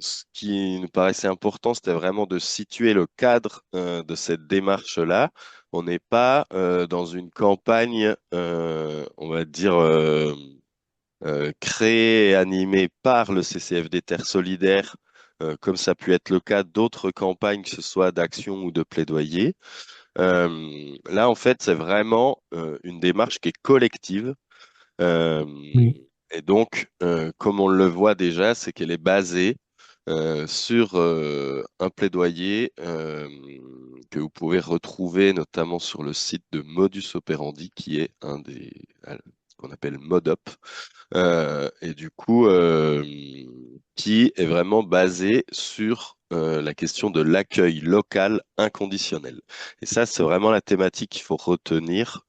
ce qui nous paraissait important, c'était vraiment de situer le cadre de cette démarche-là. On n'est pas dans une campagne, on va dire, créée et animée par le CCFD Terre Solidaire, comme ça a pu être le cas d'autres campagnes, que ce soit d'action ou de plaidoyer. Là, en fait, c'est vraiment une démarche qui est collective. Euh, Oui. et donc, comme on le voit déjà, c'est qu'elle est basée sur un plaidoyer que vous pouvez retrouver notamment sur le site de Modus Operandi, qui est un des qu'on appelle ModUp, et du coup, qui est vraiment basé sur la question de l'accueil local inconditionnel. Et ça, c'est vraiment la thématique qu'il faut retenir.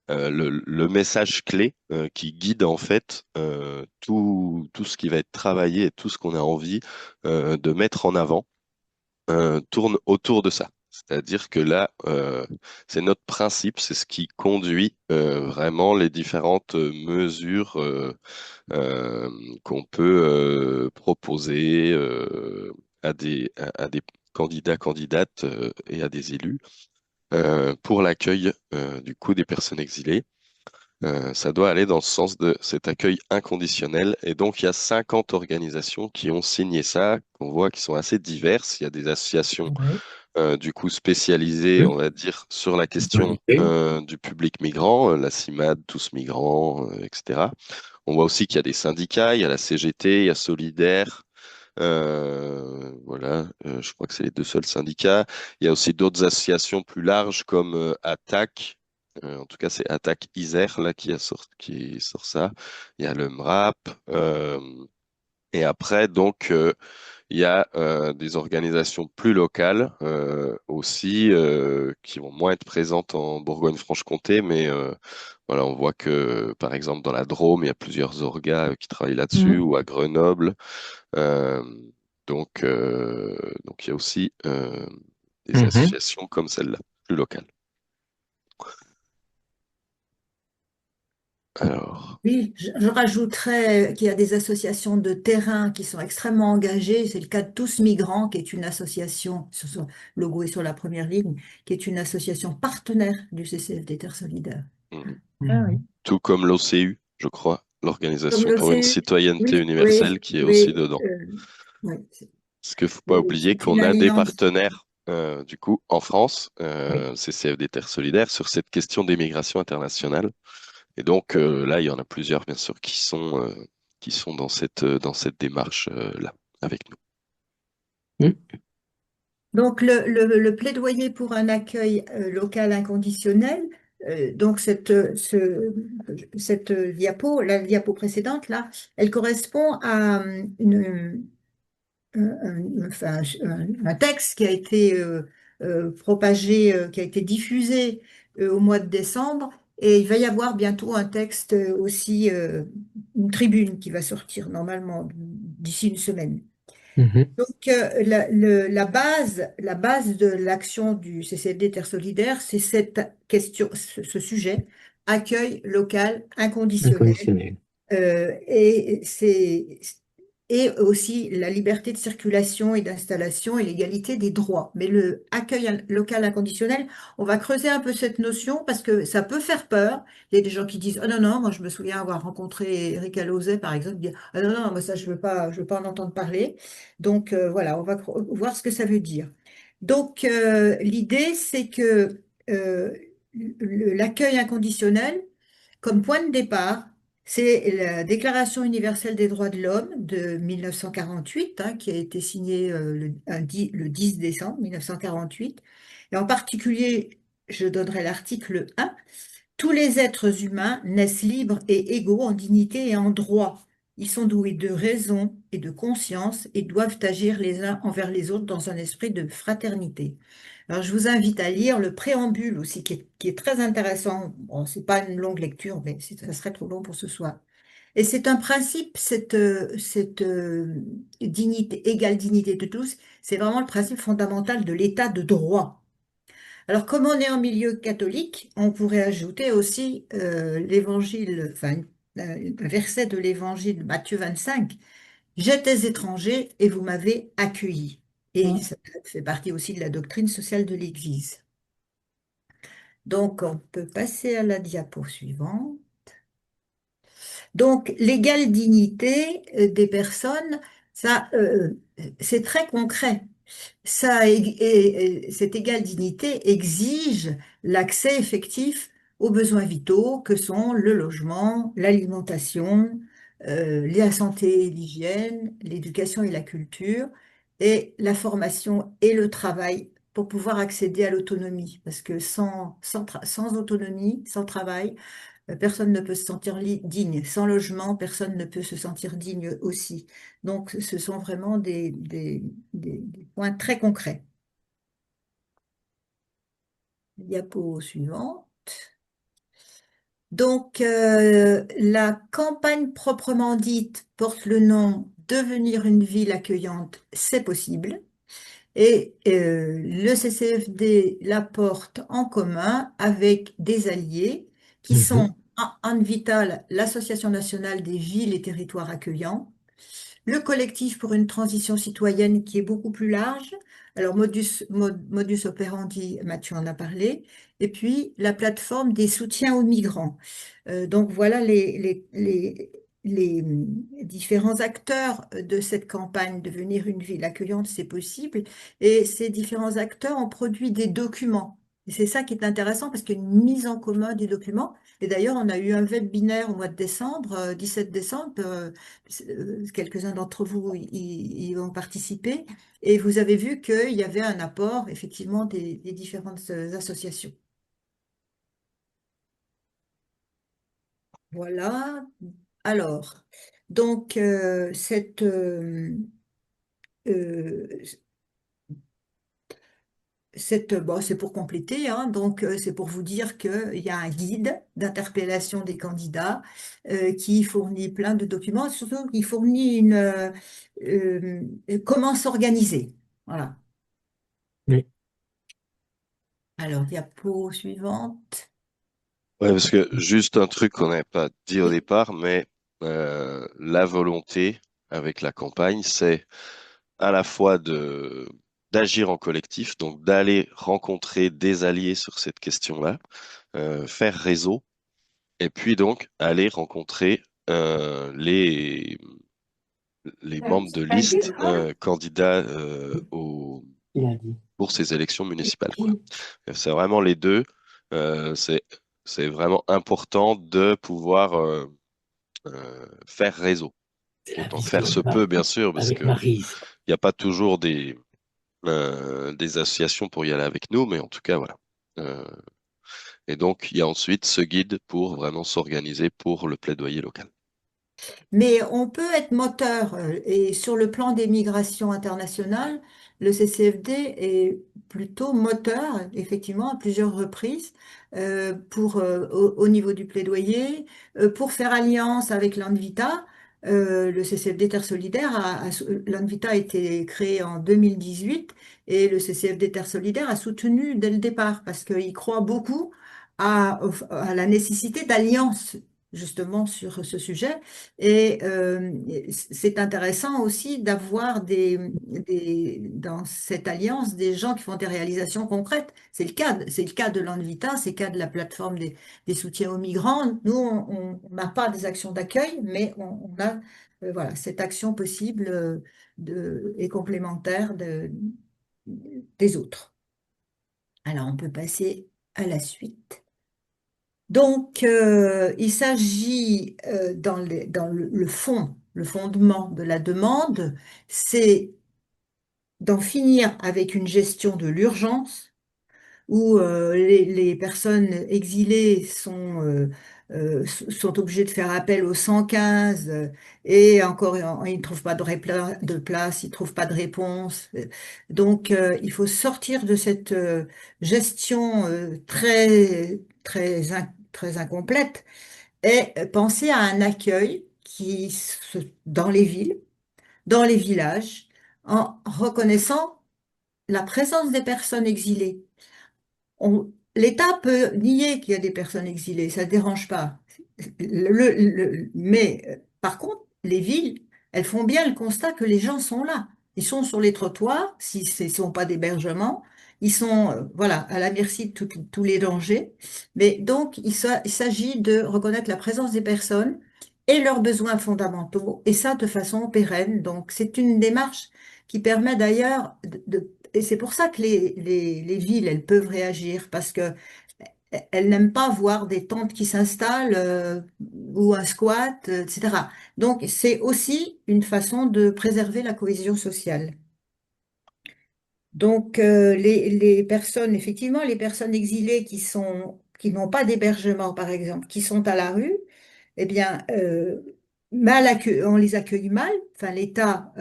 Le message clé qui guide en fait tout ce qui va être travaillé et tout ce qu'on a envie de mettre en avant tourne autour de ça. C'est-à-dire que là, c'est notre principe, c'est ce qui conduit vraiment les différentes mesures qu'on peut proposer à des candidats, candidates et à des élus pour l'accueil du coup des personnes exilées. Ça doit aller dans le sens de cet accueil inconditionnel. Et donc, il y a 50 organisations qui ont signé ça, qu'on voit qui sont assez diverses. Il y a des associations, Ouais. du coup, spécialisées, on Oui. va dire, sur la question Validé. du public migrant, la CIMAD, Tous Migrants, etc. On voit aussi qu'il y a des syndicats, il y a la CGT, il y a Solidaire. Voilà, je crois que c'est les deux seuls syndicats. Il y a aussi d'autres associations plus larges comme ATTAC. En tout cas, c'est Attaque Isère là qui sort ça. Il y a le MRAP. Et après, donc, il y a des organisations plus locales aussi qui vont moins être présentes en Bourgogne-Franche-Comté, mais voilà, on voit que par exemple dans la Drôme, il y a plusieurs orgas qui travaillent là-dessus, Mhm. ou à Grenoble. Euh, donc il y a aussi des Mhm. associations comme celle-là, plus locales. Alors, Oui, je rajouterais qu'il y a des associations de terrain qui sont extrêmement engagées. C'est le cas de Tous Migrants, qui est une association, son logo est sur la première ligne, qui est une association partenaire du CCFD Terre Solidaire. mm, Ah oui. tout comme l'OCU, je crois, Comme l'Organisation pour une l'OCU, citoyenneté oui, oui, universelle qui est aussi oui, dedans. oui. Parce qu'il ne faut pas oublier C'est une qu'on a des alliance. partenaires, du coup, en France, Oui. CCFD Terre Solidaire, sur cette question des migrations internationales. Et donc, là, il y en a plusieurs, bien sûr, qui sont dans cette démarche-là, avec nous. Mhm. Donc, le plaidoyer pour un accueil local inconditionnel, donc cette diapo, la diapo précédente, là, elle correspond à enfin, un texte qui a été propagé, qui a été diffusé au mois de décembre, et il va y avoir bientôt un texte aussi, une tribune qui va sortir normalement d'ici une semaine. Mhm. Donc, la base de l'action du CCLD Terre Solidaire, c'est cette question, ce sujet, accueil local inconditionnel. Inconditionnel. Et et aussi la liberté de circulation et d'installation et l'égalité des droits. Mais le accueil local inconditionnel, on va creuser un peu cette notion parce que ça peut faire peur. Il y a des gens qui disent, oh non, non, moi je me souviens avoir rencontré Eric Alauzet, par exemple, dire, ah non, non, moi ça je veux pas en entendre parler. Donc voilà, on va voir ce que ça veut dire. Donc l'idée, c'est que euh, l'accueil inconditionnel, comme point de départ, c'est la Déclaration universelle des droits de l'homme de 1948, hein, qui a été signée le 10 décembre 1948. Et en particulier, je donnerai l'article 1. Tous les êtres humains naissent libres et égaux en dignité et en droit. Ils sont doués de raison et de conscience et doivent agir les uns envers les autres dans un esprit de fraternité. Alors, je vous invite à lire le préambule aussi, qui est très intéressant. Bon, c'est pas une longue lecture, mais ça serait trop long pour ce soir. Et c'est un principe, cette dignité, égale dignité de tous, c'est vraiment le principe fondamental de l'état de droit. Alors, comme on est en milieu catholique, on pourrait ajouter aussi l'évangile, enfin, un verset de l'évangile Matthieu 25, J'étais étranger et vous m'avez accueilli. Et Mm. ça fait partie aussi de la doctrine sociale de l'Église. Donc, on peut passer à la diapo suivante. Donc, l'égale dignité des personnes, ça, c'est très concret. Cette égale dignité exige l'accès effectif aux besoins vitaux que sont le logement, l'alimentation, la santé et l'hygiène, l'éducation et la culture, et la formation et le travail pour pouvoir accéder à l'autonomie. Parce que sans autonomie, sans travail, personne ne peut se sentir digne. Sans logement, personne ne peut se sentir digne aussi. Donc, ce sont vraiment des points très concrets. Diapo suivant. Donc, la campagne proprement dite porte le nom Devenir une ville accueillante, c'est possible. Et le CCFD la porte en commun avec des alliés qui Mhm. sont Vital, l'Association nationale des villes et territoires accueillants, le collectif pour une transition citoyenne qui est beaucoup plus large. Alors, modus operandi, Mathieu en a parlé. Et puis, la plateforme des soutiens aux migrants. Donc, voilà les différents acteurs de cette campagne Devenir une ville accueillante, c'est possible. Et ces différents acteurs ont produit des documents. Et c'est ça qui est intéressant parce qu'il y a une mise en commun des documents. Et d'ailleurs, on a eu un webinaire au mois de décembre, 17 décembre, quelques-uns d'entre vous y ont participé, et vous avez vu qu'il y avait un apport effectivement des différentes associations. Voilà. Alors, donc euh, bon, c'est pour compléter, hein, donc c'est pour vous dire qu'il y a un guide d'interpellation des candidats qui fournit plein de documents, et surtout qui fournit comment s'organiser. Voilà. Oui. Alors, diapo suivante. Ouais, parce que juste un truc qu'on n'avait pas dit au Oui. départ, mais la volonté avec la campagne, c'est à la fois de d'agir en collectif, donc d'aller rencontrer des alliés sur cette question-là, faire réseau, et puis donc aller rencontrer les membres de liste candidats Il a dit. pour ces élections municipales, quoi. C'est vraiment les deux. C'est vraiment important de pouvoir faire réseau. C'est la Autant que vision faire se peut, bien sûr, parce avec que Maryse. il n'y a pas toujours des associations pour y aller avec nous, mais en tout cas, voilà. Euh, et donc, il y a ensuite ce guide pour vraiment s'organiser pour le plaidoyer local. Mais on peut être moteur et sur le plan des migrations internationales, le CCFD est plutôt moteur, effectivement, à plusieurs reprises, au niveau du plaidoyer, pour faire alliance avec l'ANVITA. Le CCFD Terre Solidaire, l'ANVITA a été créé en 2018 et le CCFD Terre Solidaire a soutenu dès le départ parce qu'il croit beaucoup à la nécessité d'alliance justement sur ce sujet. Et c'est intéressant aussi d'avoir dans cette alliance des gens qui font des réalisations concrètes. C'est le cas de l'Anvita, c'est le cas de la plateforme des soutiens aux migrants. Nous, on n'a pas des actions d'accueil, mais on a voilà, cette action possible et complémentaire des autres. Alors, on peut passer à la suite. Donc, il s'agit dans le fond, le fondement de la demande, c'est d'en finir avec une gestion de l'urgence où les personnes exilées sont obligées de faire appel au 115 et encore, ils ne trouvent pas de place, ils ne trouvent pas de réponse. Donc, il faut sortir de cette gestion très incomplète et penser à un accueil dans les villes, dans les villages, en reconnaissant la présence des personnes exilées. L'État peut nier qu'il y a des personnes exilées, ça ne dérange pas. Mais par contre, les villes, elles font bien le constat que les gens sont là. Ils sont sur les trottoirs, si ce ne sont pas d'hébergement. Ils sont, voilà, à la merci de tous les dangers. Mais donc, il s'agit de reconnaître la présence des personnes et leurs besoins fondamentaux, et ça de façon pérenne. Donc, c'est une démarche qui permet d'ailleurs et c'est pour ça que les villes, elles peuvent réagir, parce que elles n'aiment pas voir des tentes qui s'installent ou un squat, etc. Donc, c'est aussi une façon de préserver la cohésion sociale. Donc, les personnes, effectivement, les personnes exilées qui n'ont pas d'hébergement, par exemple, qui sont à la rue, eh bien, on les accueille mal. Enfin, l'État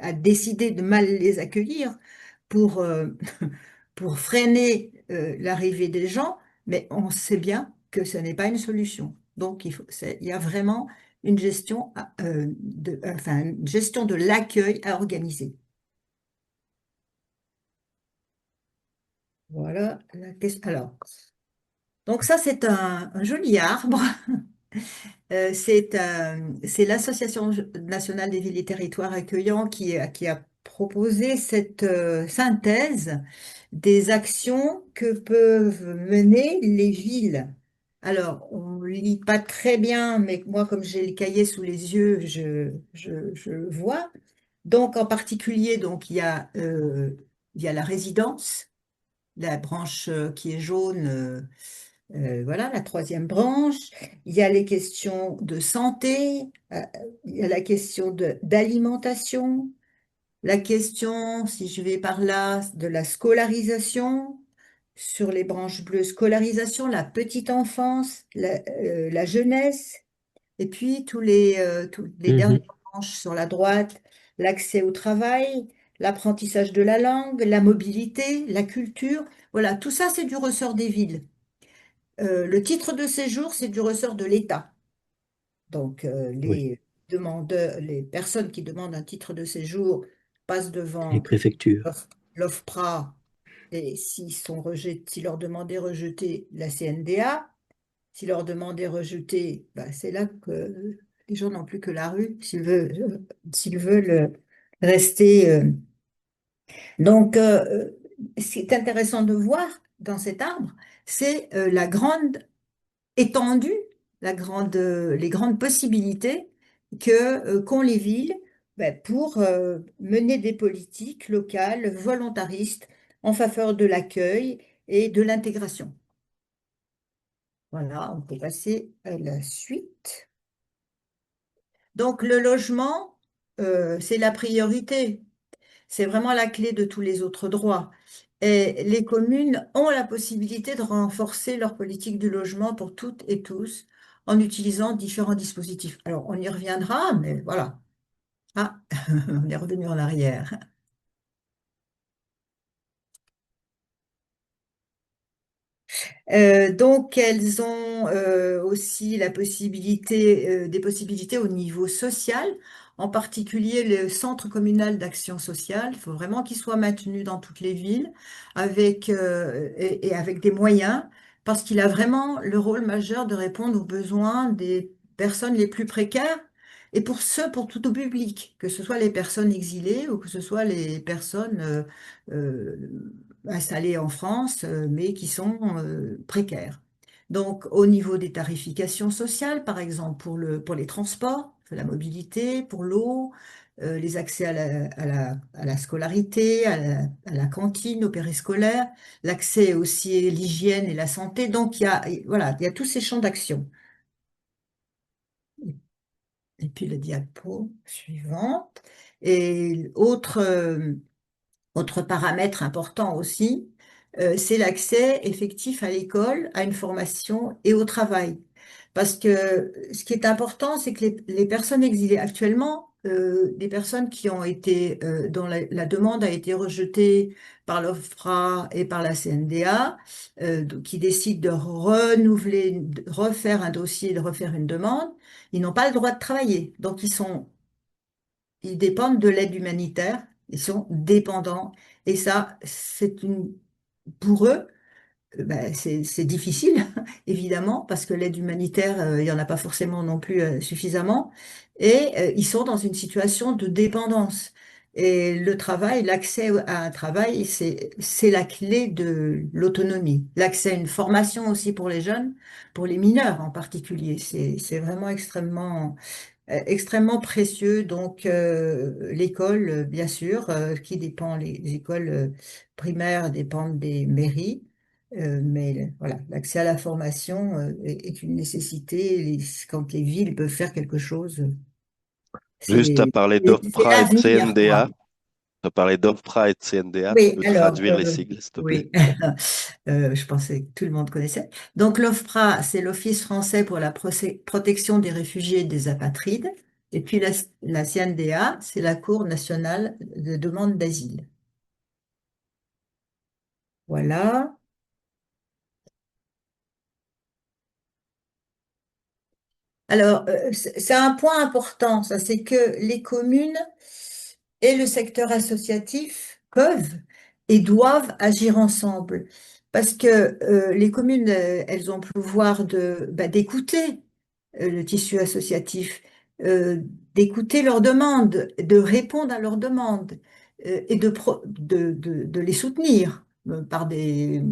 a décidé de mal les accueillir pour, pour freiner l'arrivée des gens, mais on sait bien que ce n'est pas une solution. Donc, il y a vraiment une gestion, enfin, une gestion de l'accueil à organiser. Voilà la question. Alors, donc ça, c'est un joli arbre. C'est l'Association nationale des villes et territoires accueillants qui a proposé cette synthèse des actions que peuvent mener les villes. Alors, on ne lit pas très bien, mais moi, comme j'ai le cahier sous les yeux, je vois. Donc, en particulier, donc, il y a la résidence, la branche qui est jaune. Voilà, la troisième branche. Il y a les questions de santé, il y a la question d'alimentation, la question, si je vais par là, de la scolarisation, sur les branches bleues, scolarisation, la petite enfance, la jeunesse, et puis tous les dernières Mhm. branches sur la droite, l'accès au travail, l'apprentissage de la langue, la mobilité, la culture. Voilà, tout ça, c'est du ressort des villes. Le titre de séjour, c'est du ressort de l'État. Donc, Oui, les personnes qui demandent un titre de séjour passent les devant préfectures. l'OFPRA, et si leur demande est rejetée, la CNDA. Si leur demande est rejetée, bah, c'est là que les gens n'ont plus que la rue s'ils veulent rester. Donc, ce qui est intéressant de voir dans cet arbre, c'est la grande étendue, les grandes possibilités qu'ont les villes, ben, pour mener des politiques locales volontaristes en faveur de l'accueil et de l'intégration. Voilà, on peut passer à la suite. Donc le logement, c'est la priorité. C'est vraiment la clé de tous les autres droits. Et les communes ont la possibilité de renforcer leur politique du logement pour toutes et tous en utilisant différents dispositifs. Alors, on y reviendra, mais voilà. Ah, on est revenu en arrière. Donc, elles ont aussi des possibilités au niveau social, en particulier le centre communal d'action sociale. Il faut vraiment qu'il soit maintenu dans toutes les villes et avec des moyens, parce qu'il a vraiment le rôle majeur de répondre aux besoins des personnes les plus précaires et pour tout au public, que ce soit les personnes exilées ou que ce soit les personnes installés en France, mais qui sont précaires. Donc, au niveau des tarifications sociales, par exemple, pour les transports, la mobilité, pour l'eau, les accès à la scolarité, à la cantine, au périscolaire, l'accès aussi à l'hygiène et la santé. Donc, voilà, il y a tous ces champs d'action. Et puis, le diapo suivant. Et autre paramètre important aussi, c'est l'accès effectif à l'école, à une formation et au travail. Parce que ce qui est important, c'est que les personnes exilées actuellement, des personnes qui ont été, dont la demande a été rejetée par l'OFPRA et par la CNDA, donc qui décident de renouveler, de refaire un dossier, de refaire une demande, ils n'ont pas le droit de travailler. Donc ils dépendent de l'aide humanitaire, ils sont dépendants. Et ça, pour eux, ben, c'est difficile, évidemment, parce que l'aide humanitaire, il n'y en a pas forcément non plus suffisamment. Et ils sont dans une situation de dépendance. Et le travail, l'accès à un travail, c'est la clé de l'autonomie. L'accès à une formation aussi pour les jeunes, pour les mineurs en particulier, c'est vraiment extrêmement précieux. Donc, l'école, bien sûr, qui dépend, les écoles primaires dépendent des mairies, mais voilà, l'accès à la formation est une nécessité. Quand les villes peuvent faire quelque chose, Juste, tu as c'est parlé c'est d'OFPRA et de l'avenir, CNDA. quoi. Tu as parlé d'OFPRA et de CNDA. Tu Oui, peux alors, traduire les sigles, s'il te plaît? oui, je pensais que tout le monde connaissait. Donc, l'OFPRA, c'est l'Office français pour la protection des réfugiés et des apatrides. Et puis, la CNDA, c'est la Cour nationale de demande d'asile. Voilà. Alors, c'est un point important, ça, c'est que les communes et le secteur associatif peuvent et doivent agir ensemble. Parce que les communes, elles ont le pouvoir d'écouter le tissu associatif, euh, d'écouter leurs demandes, de répondre à leurs demandes et de les soutenir par des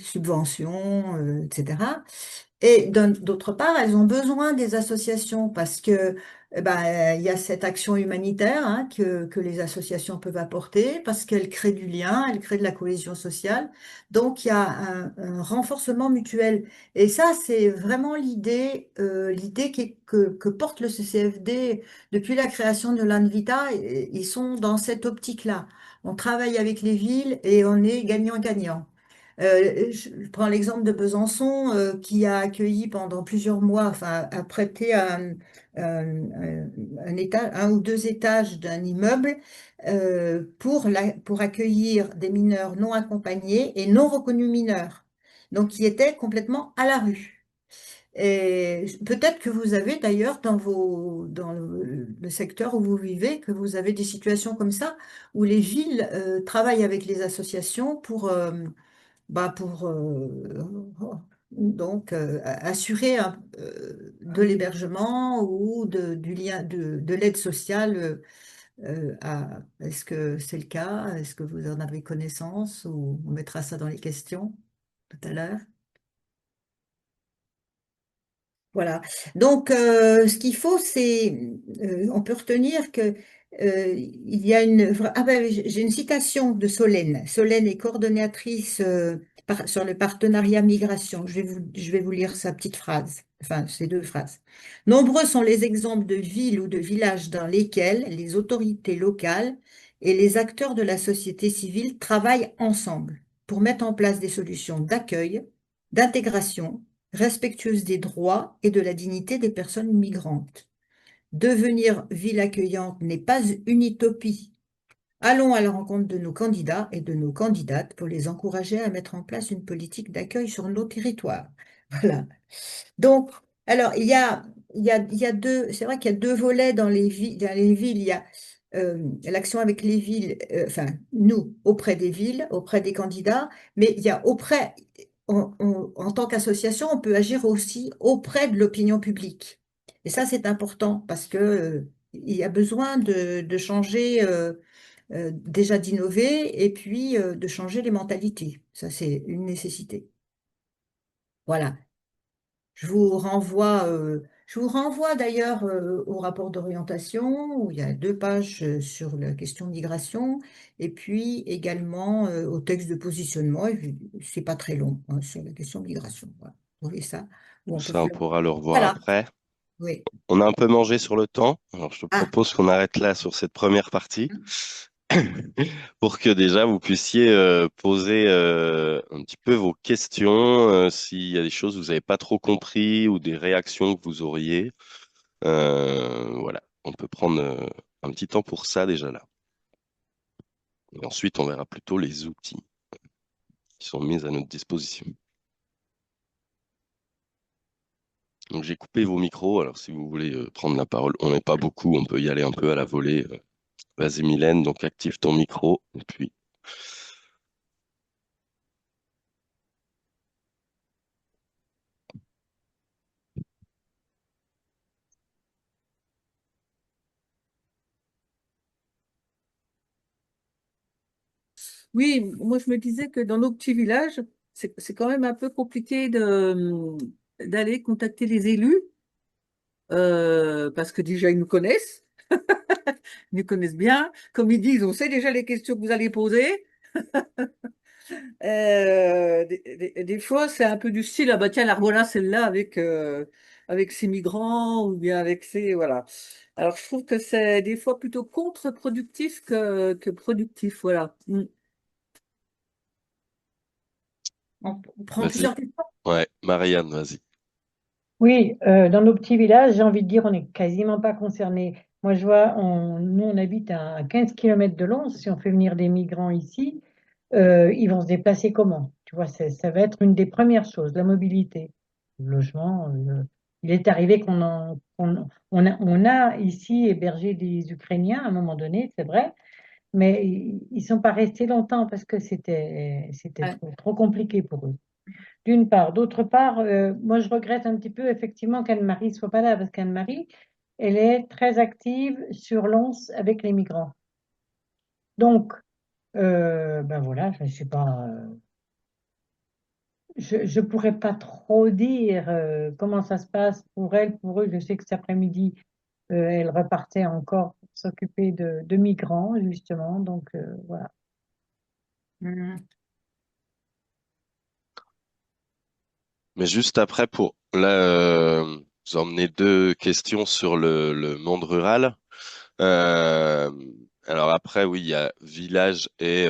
subventions, etc. Et d'autre part, elles ont besoin des associations parce que il y a cette action humanitaire hein, que les associations peuvent apporter parce qu'elles créent du lien, elles créent de la cohésion sociale. Donc, il y a un renforcement mutuel. Et ça, c'est vraiment l'idée que porte le CCFD depuis la création de l'ANVITA. Ils sont dans cette optique-là. On travaille avec les villes et on est gagnant-gagnant. Je prends l'exemple de Besançon qui a accueilli pendant plusieurs mois, enfin a prêté un ou deux étages d'un immeuble pour accueillir des mineurs non accompagnés et non reconnus mineurs, donc qui étaient complètement à la rue. Et peut-être que vous avez d'ailleurs dans le secteur où vous vivez, que vous avez des situations comme ça, où les villes travaillent avec les associations pour assurer de l'hébergement ou du lien de l'aide sociale est-ce que c'est le cas? Est-ce que vous en avez connaissance ou on mettra ça dans les questions tout à l'heure? Voilà. Donc, ce qu'il faut, on peut retenir que il y a ah ben, j'ai une citation de Solène. Solène est coordonnatrice sur le partenariat migration. Je vais vous lire sa petite phrase, enfin, ces deux phrases. Nombreux sont les exemples de villes ou de villages dans lesquels les autorités locales et les acteurs de la société civile travaillent ensemble pour mettre en place des solutions d'accueil, d'intégration respectueuse des droits et de la dignité des personnes migrantes. Devenir ville accueillante n'est pas une utopie. Allons à la rencontre de nos candidats et de nos candidates pour les encourager à mettre en place une politique d'accueil sur nos territoires. Voilà. Donc, alors, il y a deux, c'est vrai qu'il y a deux volets dans les villes. Dans les villes, il y a l'action avec les villes, enfin, nous, auprès des villes, auprès des candidats, mais il y a en tant qu'association, on peut agir aussi auprès de l'opinion publique. Et ça, c'est important parce que, il y a besoin de changer, déjà d'innover et puis de changer les mentalités. Ça, c'est une nécessité. Voilà. Je vous renvoie d'ailleurs au rapport d'orientation où il y a deux pages sur la question de migration et puis également au texte de positionnement. Et c'est pas très long hein, sur la question de migration. Voilà. Vous voyez ça? Où Tout on peut ça, on faire. pourra le revoir Voilà. après. Oui. On a un peu mangé sur le temps. Alors, je te Ah. propose qu'on arrête là sur cette première partie pour que déjà vous puissiez poser un petit peu vos questions, s'il y a des choses que vous n'avez pas trop compris ou des réactions que vous auriez. Voilà, on peut prendre un petit temps pour ça déjà là. Et ensuite, on verra plutôt les outils qui sont mis à notre disposition. Donc, j'ai coupé vos micros. Alors, si vous voulez prendre la parole, on n'est pas beaucoup, on peut y aller un peu à la volée. Vas-y, Mylène, donc active ton micro. Et puis, Oui, moi je me disais que dans nos petits villages, c'est quand même un peu compliqué d'aller contacter les élus parce que déjà ils nous connaissent, ils nous connaissent bien. Comme ils disent, on sait déjà les questions que vous allez poser. Des fois, c'est un peu du style, ah bah tiens, la voilà celle-là avec ses migrants ou bien avec ses... Voilà. Alors je trouve que c'est des fois plutôt contre-productif que productif. Voilà. Mm. On prend Vas-y. plusieurs questions. Ouais, Marianne, vas-y. Oui, dans nos petits villages, j'ai envie de dire, on n'est quasiment pas concernés. Moi, je vois, nous, on habite à 15 kilomètres de Lons. Si on fait venir des migrants ici, ils vont se déplacer comment? Tu vois, ça va être une des premières choses, la mobilité, le logement. Il est arrivé on a ici hébergé des Ukrainiens à un moment donné, c'est vrai, mais ils ne sont pas restés longtemps parce que c'était Ouais. trop compliqué pour eux. D'une part. D'autre part, moi, je regrette un petit peu effectivement qu'Anne-Marie soit pas là, parce qu'Anne-Marie, elle est très active sur l'ONS avec les migrants. Donc, ben voilà, je ne sais pas, je pourrais pas trop dire comment ça se passe pour elle, pour eux. Je sais que cet après-midi, elle repartait encore pour s'occuper de migrants, justement. Donc, voilà. Mhm. Mais juste après, pour là, vous emmenez deux questions sur le monde rural. Euh, alors après, oui, il y a village et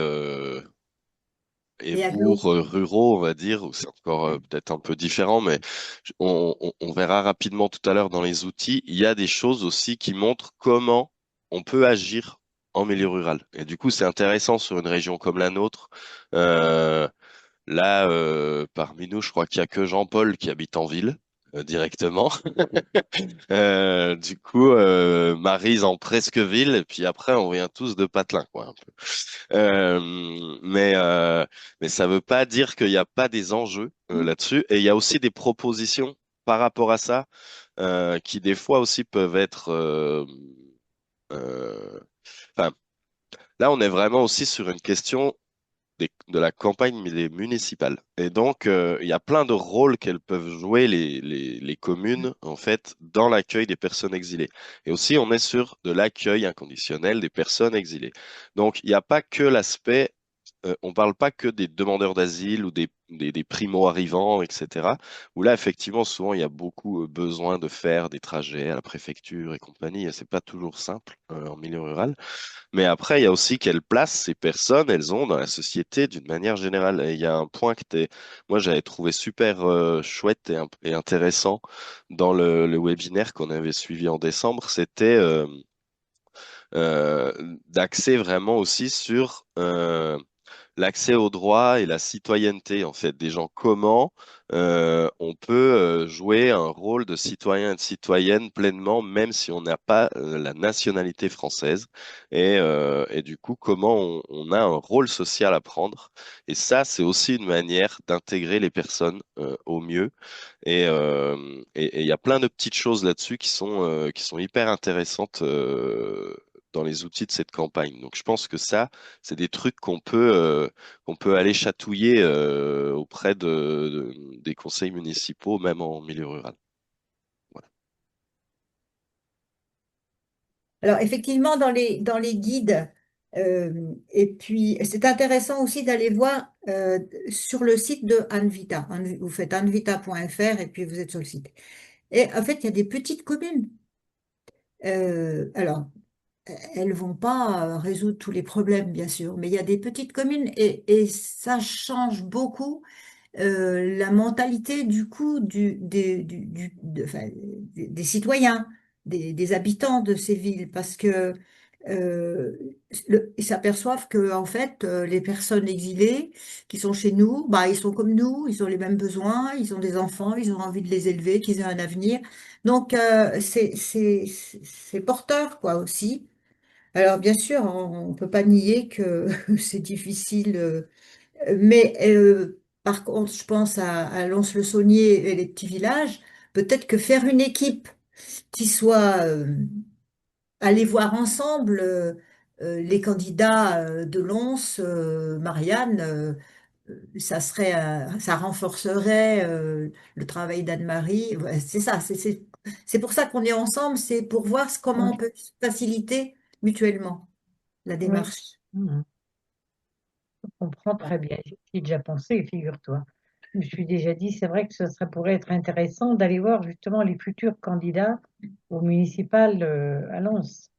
Et aglo. bourgs ruraux, on va dire, où c'est encore peut-être un peu différent, mais on verra rapidement tout à l'heure dans les outils. Il y a des choses aussi qui montrent comment on peut agir en milieu rural. Et du coup, c'est intéressant sur une région comme la nôtre. Euh, Là, parmi nous, je crois qu'il y a que Jean-Paul qui habite en ville directement. Du coup, Maryse en presque ville, et puis après, on vient tous de Patelin, quoi, un peu. Mais ça veut pas dire qu'il n'y a pas des enjeux là-dessus. Et il y a aussi des propositions par rapport à ça qui des fois aussi peuvent être. Euh, Enfin, là, on est vraiment aussi sur une question de la campagne municipale. Et donc, il y a plein de rôles qu'elles peuvent jouer, les communes, en fait, dans l'accueil des personnes exilées. Et aussi, on est sur de l'accueil inconditionnel des personnes exilées. Donc, il n'y a pas que l'aspect, on ne parle pas que des demandeurs d'asile ou des primo-arrivants, etc. Où là, effectivement, souvent, il y a beaucoup besoin de faire des trajets à la préfecture et compagnie. Et c'est pas toujours simple en milieu rural. Mais après, il y a aussi quelle place ces personnes, elles ont dans la société d'une manière générale. Et il y a un point moi, j'avais trouvé super chouette et intéressant dans le webinaire qu'on avait suivi en décembre, c'était euh, d'axer vraiment aussi sur l'accès aux droits et la citoyenneté, en fait, des gens. Comment on peut jouer un rôle de citoyen et de citoyenne pleinement, même si on n'a pas la nationalité française. Et du coup, comment on a un rôle social à prendre. Et ça, c'est aussi une manière d'intégrer les personnes au mieux. Et il y a plein de petites choses là-dessus qui sont hyper intéressantes. Dans les outils de cette campagne. Donc, je pense que ça, c'est des trucs qu'on peut aller chatouiller auprès des conseils municipaux, même en milieu rural. Voilà. Alors, effectivement, dans les guides, et puis c'est intéressant aussi d'aller voir sur le site de Anvita. Vous faites anvita.fr et puis vous êtes sur le site. Et en fait, il y a des petites communes. Alors, elles vont pas résoudre tous les problèmes, bien sûr, mais il y a des petites communes et ça change beaucoup la mentalité du coup enfin, des citoyens, des habitants de ces villes, parce que euh, ils s'aperçoivent que en fait les personnes exilées qui sont chez nous, bah ils sont comme nous, ils ont les mêmes besoins, ils ont des enfants, ils ont envie de les élever, qu'ils aient un avenir. Donc c'est porteur quoi aussi. Alors bien sûr, on ne peut pas nier que c'est difficile mais par contre, je pense à Lons-le-Saunier et les petits villages, peut-être que faire une équipe qui soit aller voir ensemble les candidats de Lons, Marianne, ça renforcerait le travail d'Anne-Marie. Ouais, c'est ça, c'est pour ça qu'on est ensemble, c'est pour voir comment on Oui, peut faciliter mutuellement la oui. démarche. Mhm. Je comprends Voilà. très bien. J'y ai déjà pensé, figure-toi. Je me suis déjà dit, c'est vrai que pourrait être intéressant d'aller voir justement les futurs candidats au municipal à Lens.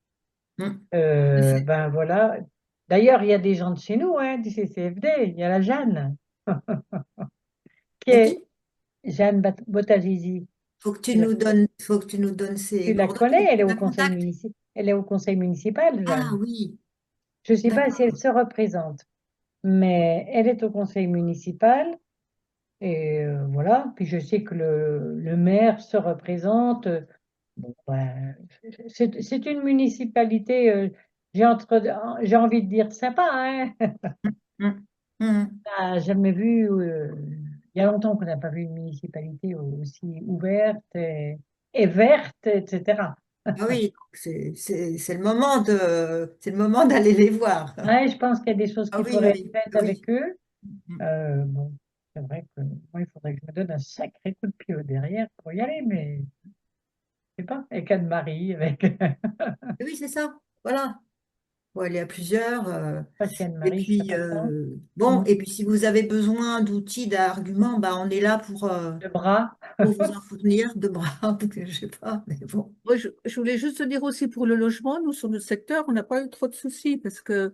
Mm. Tout à fait. Ben voilà. D'ailleurs, il y a des gens de chez nous, hein, du CCFD. Il y a la Jeanne, qui Et qui? est Jeanne Bottagizi. Faut que tu nous donnes Tu ses la connais, coordonnées, un contact. elle est au conseil municipal, Ah Jeanne. oui, Je ne sais pas si elle d'accord. se représente, mais elle est au conseil municipal. Et voilà. Puis je sais que le maire se représente. Bon, ben, c'est une municipalité, j'ai envie de dire sympa, hein. Mm. Mm. On n'a jamais vu, il y a longtemps qu'on n'a pas vu une municipalité aussi ouverte et verte, etc. Ah oui, c'est le moment d'aller les voir. Ouais, je pense qu'il y a des choses Ah qui oui, pourraient être oui, faites oui. avec eux. Mm. Bon, c'est vrai que moi, il faudrait que je me donne un sacré coup de pied au derrière pour y aller, mais je sais pas, avec Anne-Marie, avec Oui, c'est ça. Voilà. Faut aller à plusieurs. pas si Et Anne-Marie serait puis, partante. bon, Mm. et puis si vous avez besoin d'outils, d'arguments, bah, on est là Le bras. pour vous en fournir de bras, je sais pas, mais bon. Moi, je voulais juste te dire aussi pour le logement, nous, sur notre secteur, on n'a pas eu trop de soucis parce que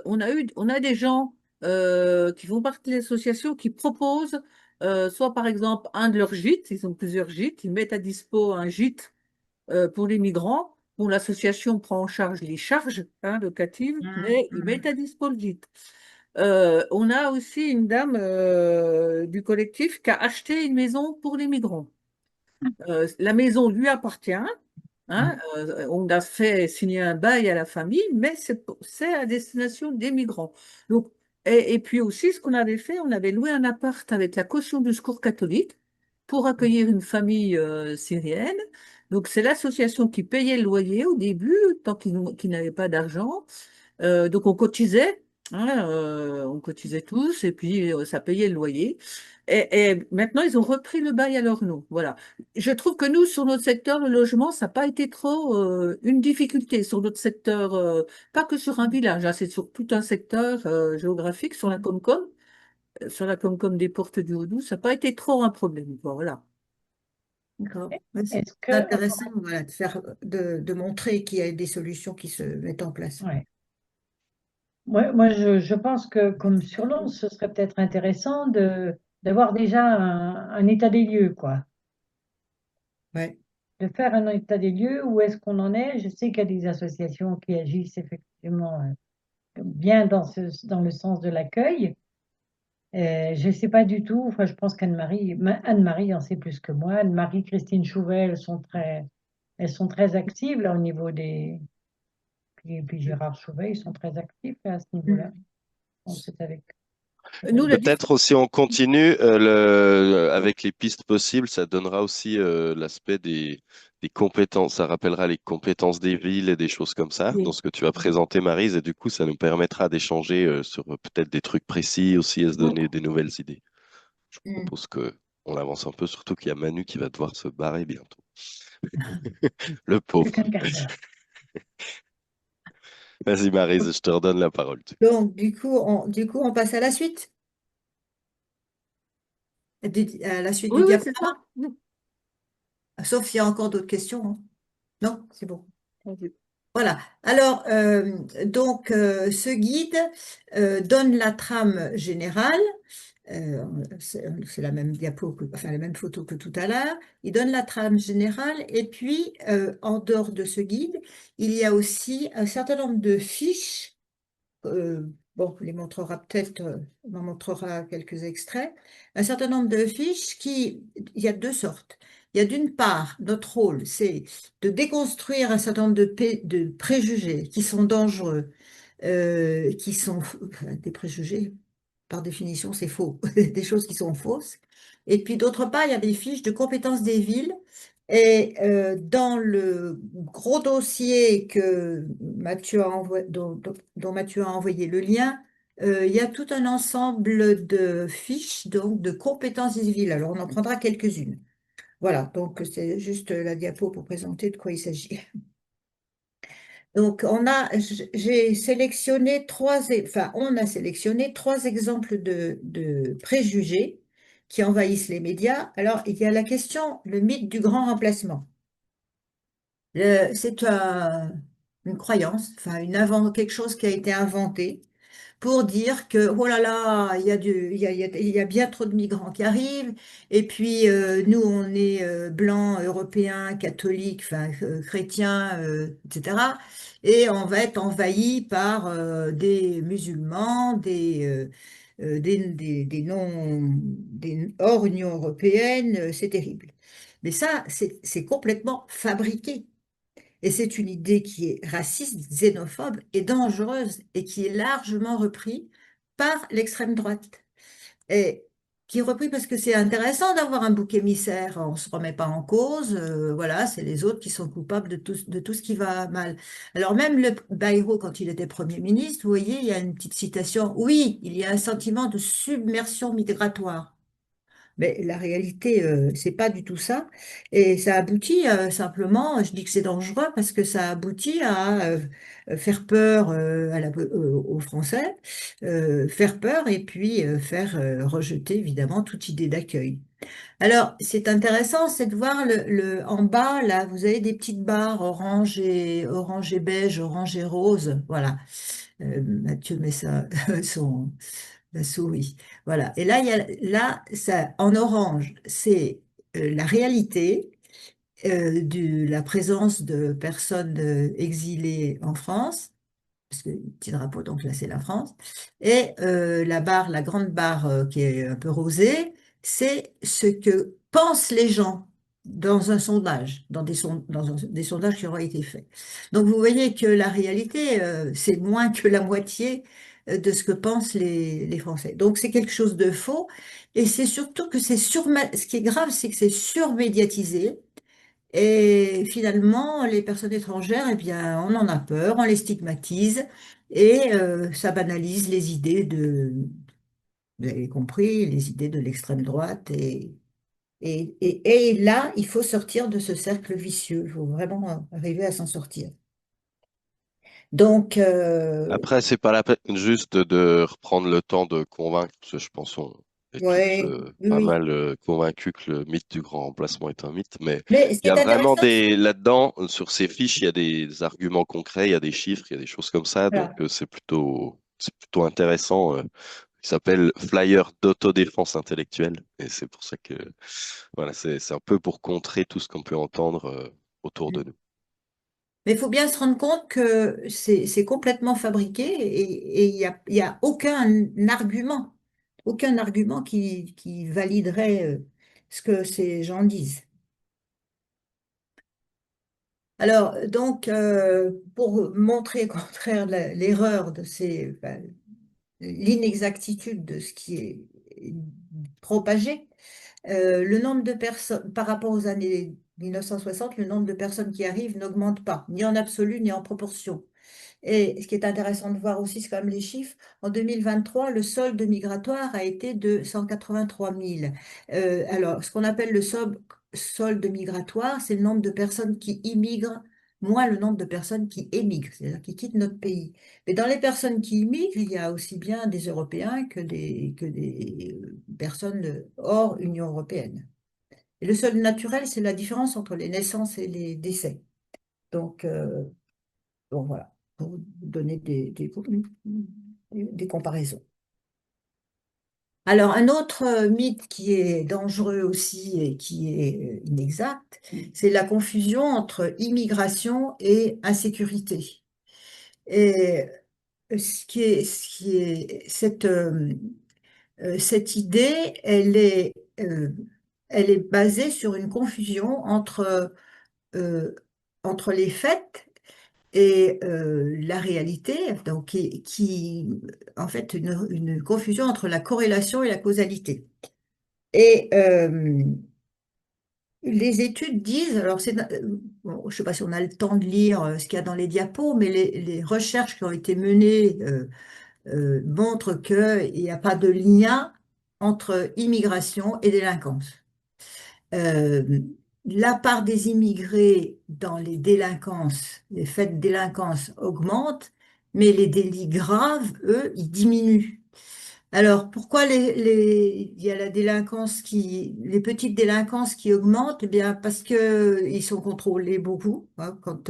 on a des gens qui font partie des associations qui proposent, soit par exemple un de leurs gîtes, ils ont plusieurs gîtes, ils mettent à dispo un gîte pour les migrants. Bon, l'association prend en charge les charges locatives, Mm, mais ils mettent mm, à dispo le gîte. On a aussi une dame du collectif qui a acheté une maison pour les migrants. La maison lui appartient. mm. On a fait signer un bail à la famille, mais c'est à destination des migrants. Donc, et puis aussi, ce qu'on avait fait, on avait loué un appart avec la caution du Secours catholique pour accueillir une famille syrienne. Donc, c'est l'association qui payait le loyer au début, tant qu'ils n'avaient pas d'argent. Donc on cotisait, on cotisait tous et puis ça payait le loyer. Et maintenant ils ont repris le bail à leur nom. Voilà. Je trouve que nous sur notre secteur le logement ça n'a pas été trop une difficulté sur notre secteur, pas que sur un village, hein, c'est sur tout un secteur géographique sur la Comcom des Portes du Haut-Doubs, ça n'a pas été trop un problème. Quoi, voilà. D'accord. Ouais, c'est Est-ce que, intéressant, voilà, de montrer qu'il y a des solutions qui se mettent en place. ouais. Moi, je pense que comme sur Lens, ce serait peut-être intéressant d'avoir déjà un état des lieux, quoi. Ouais. De faire un état des lieux, où est-ce qu'on en est? Je sais qu'il y a des associations qui agissent effectivement bien dans le sens de l'accueil. Je ne sais pas du tout, enfin, je pense Anne-Marie en sait plus que moi. Anne-Marie, Christine Chouvet, elles sont très actives là au niveau puis Gérard Chouvet, ils sont très actifs là, à ce niveau-là. Mm. On sait avec. Nous, la Peut-être aussi on continue avec les pistes possibles, ça donnera aussi l'aspect des compétences, ça rappellera les compétences des villes et des choses comme ça, dans oui. ce que tu as présenté, Maryse, et du coup ça nous permettra d'échanger sur peut-être des trucs précis aussi et se donner des nouvelles idées. Je Mm. propose que on avance un peu, surtout qu'il y a Manu qui va devoir se barrer bientôt. Le Plus pauvre. qu'un quart d'heure. Vas-y Maryse, je te redonne la parole. Donc, on passe à la suite, à la suite Oui, du oui, c'est diaporama. ça. Oui. Sauf s'il y a encore d'autres questions, hein. Non, c'est bon. Oui. Voilà. Alors, ce guide donne la trame générale. C'est la même enfin la même photo que tout à l'heure. Il donne la trame générale et puis, en dehors de ce guide, il y a aussi un certain nombre de fiches. Bon, il les montrera peut-être, on en montrera quelques extraits. Un certain nombre de fiches il y a deux sortes. Il y a d'une part, notre rôle, c'est de déconstruire un certain nombre de préjugés qui sont dangereux, enfin, des préjugés, par définition, c'est faux, des choses qui sont fausses. Et puis d'autre part, il y a des fiches de compétences des villes. Et dans le gros dossier que dont Mathieu a envoyé le lien, il y a tout un ensemble de fiches, donc de compétences civiles. Alors, on en prendra quelques-unes. Voilà, donc c'est juste la diapo pour présenter de quoi il s'agit. Donc, j'ai sélectionné enfin, on a sélectionné trois exemples de préjugés qui envahissent les médias. Alors, il y a la question, le mythe du grand remplacement. C'est une croyance, enfin, quelque chose qui a été inventé pour dire que, oh là là, il y a bien trop de migrants qui arrivent, et puis nous, on est blancs, européens, catholiques, enfin, chrétiens, etc., et on va être envahis par des musulmans, des hors Union européenne, c'est terrible. Mais ça, c'est complètement fabriqué. Et c'est une idée qui est raciste, xénophobe et dangereuse et qui est largement reprise par l'extrême droite. Et qui est repris parce que c'est intéressant d'avoir un bouc émissaire, on ne se remet pas en cause, voilà, c'est les autres qui sont coupables de tout ce qui va mal. Alors même le Bayrou, quand il était Premier ministre, vous voyez, il y a une petite citation, oui, il y a un sentiment de submersion migratoire. Mais la réalité, c'est pas du tout ça. Et ça aboutit simplement, je dis que c'est dangereux parce que ça aboutit à faire peur aux Français, faire peur et puis faire rejeter évidemment toute idée d'accueil. Alors, c'est intéressant, c'est de voir en bas, là, vous avez des petites barres orange et beige, orange et rose. Voilà. Mathieu met ça, la souris. Voilà. Et là, ça, en orange, c'est la réalité de la présence de personnes exilées en France, parce que petit drapeau, donc là, c'est la France. Et la grande barre qui est un peu rosée, c'est ce que pensent les gens dans un sondage, des sondages qui auraient été faits. Donc, vous voyez que la réalité, c'est moins que la moitié de ce que pensent les Français. Donc, c'est quelque chose de faux. Et c'est surtout que ce qui est grave, c'est que c'est surmédiatisé. Et finalement, les personnes étrangères, eh bien, on en a peur, on les stigmatise et ça banalise les idées vous avez compris, les idées de l'extrême droite. Et là, il faut sortir de ce cercle vicieux. Il faut vraiment arriver à s'en sortir. Donc, Après, c'est pas la peine juste de reprendre le temps de convaincre, parce que je pense qu'on est tous ouais, oui, pas oui. mal convaincus que le mythe du grand remplacement est un mythe, mais Mais ce qui il y a est vraiment intéressant, là-dedans, sur ces fiches, il y a des arguments concrets, il y a des chiffres, il y a des choses comme ça, donc voilà. c'est plutôt intéressant. Qui s'appelle Flyer d'autodéfense intellectuelle, et c'est pour ça que voilà, c'est un peu pour contrer tout ce qu'on peut entendre autour de nous. Mais il faut bien se rendre compte que c'est complètement fabriqué et il y a aucun argument qui validerait ce que ces gens disent. Alors, donc, pour montrer au contraire l'erreur l'inexactitude de ce qui est propagé, le nombre de personnes, par rapport aux années 1960, le nombre de personnes qui arrivent n'augmente pas, ni en absolu, ni en proportion. Et ce qui est intéressant de voir aussi, c'est quand même les chiffres. En 2023, le solde migratoire a été de 183 000. Alors, ce qu'on appelle le solde migratoire, c'est le nombre de personnes qui immigrent, moins le nombre de personnes qui émigrent, c'est-à-dire qui quittent notre pays. Mais dans les personnes qui immigrent, il y a aussi bien des Européens que des personnes hors Union européenne. Et le solde naturel, c'est la différence entre les naissances et les décès. Donc, donc voilà, pour vous donner des comparaisons. Alors, un autre mythe qui est dangereux aussi et qui est inexact, c'est la confusion entre immigration et insécurité. Et cette idée, elle est basée sur une confusion euh, entre les faits et la réalité, donc en fait, une confusion entre la corrélation et la causalité. Et les études disent, alors bon, je ne sais pas si on a le temps de lire ce qu'il y a dans les diapos, mais les recherches qui ont été menées montrent qu'il n'y a pas de lien entre immigration et délinquance. Euh, la part des immigrés dans les délinquances, les faits de délinquance augmentent, mais les délits graves, eux, ils diminuent. Alors, pourquoi il y a la délinquance les petites délinquances qui augmentent? Eh bien, parce que ils sont contrôlés beaucoup, hein. Quand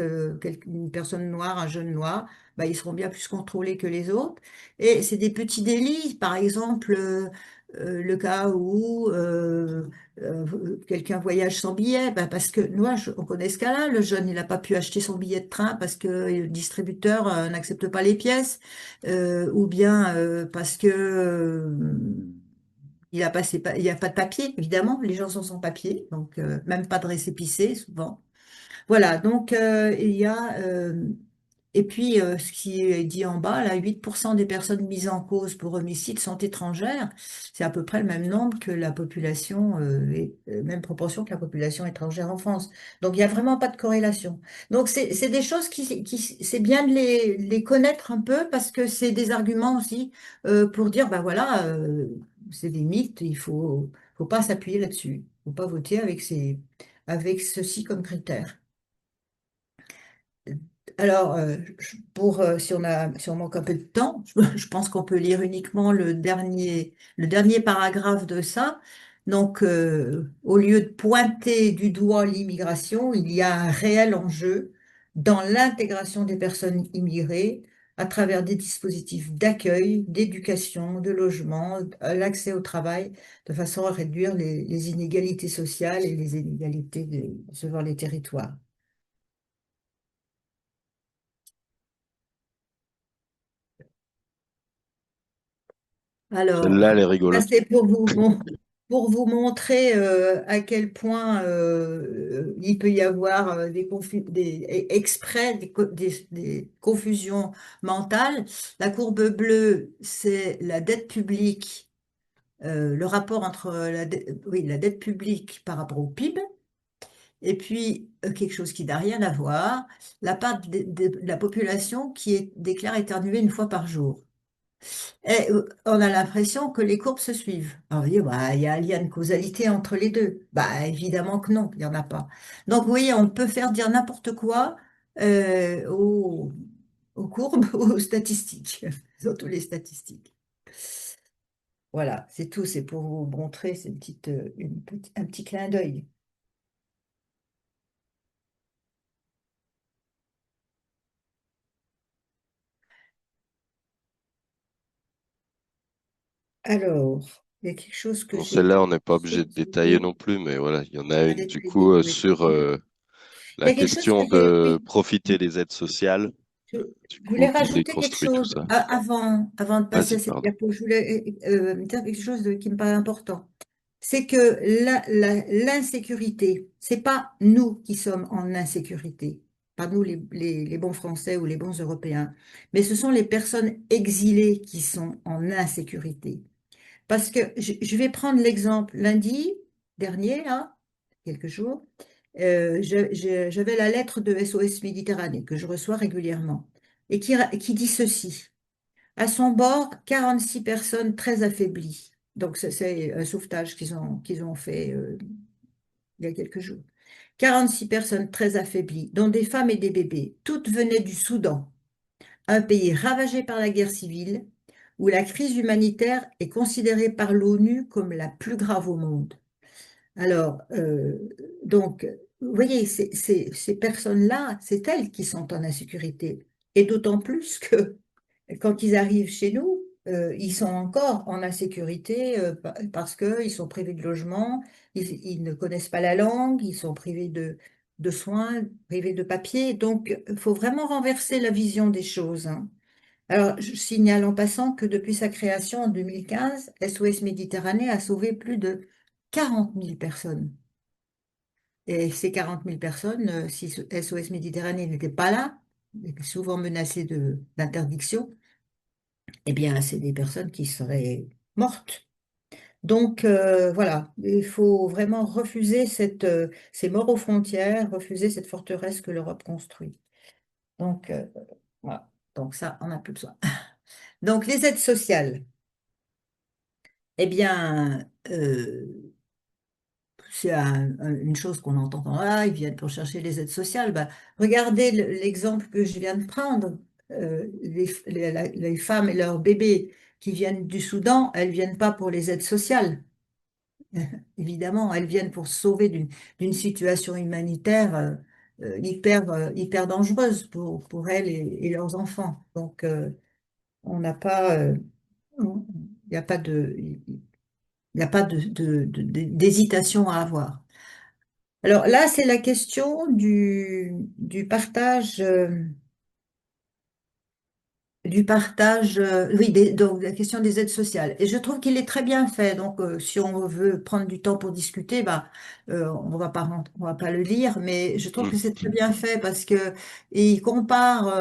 une personne noire, un jeune noir, bah, ils seront bien plus contrôlés que les autres. Et c'est des petits délits, par exemple, le cas où quelqu'un voyage sans billet, bah, parce que on connaît ce cas-là, le jeune, il n'a pas pu acheter son billet de train parce que le distributeur n'accepte pas les pièces ou bien parce que il y a pas de papier, évidemment, les gens sont sans papier, donc même pas de récépissé souvent. Voilà, donc il y a et puis ce qui est dit en bas, là, 8% des personnes mises en cause pour homicide sont étrangères. C'est à peu près le même nombre que la population, même proportion que la population étrangère en France. Donc il n'y a vraiment pas de corrélation. Donc c'est des choses c'est bien de les connaître un peu parce que c'est des arguments aussi pour dire, ben voilà, c'est des mythes, faut pas s'appuyer là-dessus. Faut pas voter avec ceci comme critère. Alors, si on manque un peu de temps, je pense qu'on peut lire uniquement le dernier paragraphe de ça. Donc, au lieu de pointer du doigt l'immigration, il y a un réel enjeu dans l'intégration des personnes immigrées à travers des dispositifs d'accueil, d'éducation, de logement, l'accès au travail, de façon à réduire les inégalités sociales et les inégalités selon les territoires. Alors, Celle-là, elle est ça rigolote. c'est pour vous montrer à quel point il peut y avoir exprès des confusions mentales. La courbe bleue, c'est la dette publique, le rapport entre oui, la dette publique par rapport au PIB, et puis quelque chose qui n'a rien à voir, la part de la population déclare éternuer une fois par jour. Et on a l'impression que les courbes se suivent. Alors, on dit, bah, il y a un lien de causalité entre les deux. Bah, évidemment que non, il n'y en a pas. Donc, vous voyez, on peut faire dire n'importe quoi euh, aux, aux courbes, aux statistiques, surtout les statistiques. Voilà, c'est tout, c'est pour vous montrer un petit clin d'œil. Alors, il y a quelque chose que Bon, j'ai celle-là, on n'est pas obligé de détailler oublié non plus, mais voilà, il y en a à une du coup détailler, oui. sur Il y la a quelque chose question que j'ai, de oui, profiter des aides sociales, Je, du je voulais coup, qui rajouter quelque déconstruit tout chose ça. avant de passer Vas-y, à cette pardon. diapo. Je voulais dire quelque chose qui me paraît important. C'est que l'insécurité, c'est pas nous qui sommes en insécurité, pas nous les bons Français ou les bons Européens, mais ce sont les personnes exilées qui sont en insécurité. Parce que je vais prendre l'exemple lundi dernier, là, quelques jours, j'avais la lettre de SOS Méditerranée que je reçois régulièrement et qui dit ceci. À son bord, 46 personnes très affaiblies. Donc, c'est un sauvetage qu'ils ont fait il y a quelques jours. 46 personnes très affaiblies, dont des femmes et des bébés. Toutes venaient du Soudan, un pays ravagé par la guerre civile, où la crise humanitaire est considérée par l'ONU comme la plus grave au monde. Alors, donc, vous voyez, ces personnes-là, c'est elles qui sont en insécurité. Et d'autant plus que quand ils arrivent chez nous, ils sont encore en insécurité parce qu'ils sont privés de logement, ils ne connaissent pas la langue, ils sont privés de soins, privés de papier. Donc, il faut vraiment renverser la vision des choses, hein. Alors, je signale en passant que depuis sa création en 2015, SOS Méditerranée a sauvé plus de 40 000 personnes. Et ces 40 000 personnes, si SOS Méditerranée n'était pas là, souvent menacées d'interdiction, eh bien, c'est des personnes qui seraient mortes. Donc voilà, il faut vraiment refuser ces morts aux frontières, refuser cette forteresse que l'Europe construit. Donc voilà, donc ça, on n'a plus besoin. Donc les aides sociales, eh bien, c'est une chose qu'on entend, ils viennent pour chercher les aides sociales. Bah, regardez l'exemple que je viens de prendre. Les femmes et leurs bébés qui viennent du Soudan, elles viennent pas pour les aides sociales. Évidemment, elles viennent pour se sauver d'une situation humanitaire hyper dangereuse pour elles et leurs enfants. Donc, on n'a pas, il n'y a pas il n'y a pas d'hésitation à avoir. Alors là, c'est la question du partage. Oui, donc la question des aides sociales. Et je trouve qu'il est très bien fait. Donc, si on veut prendre du temps pour discuter, bah, on va pas le lire, mais je trouve Mm. que c'est très bien fait parce que il compare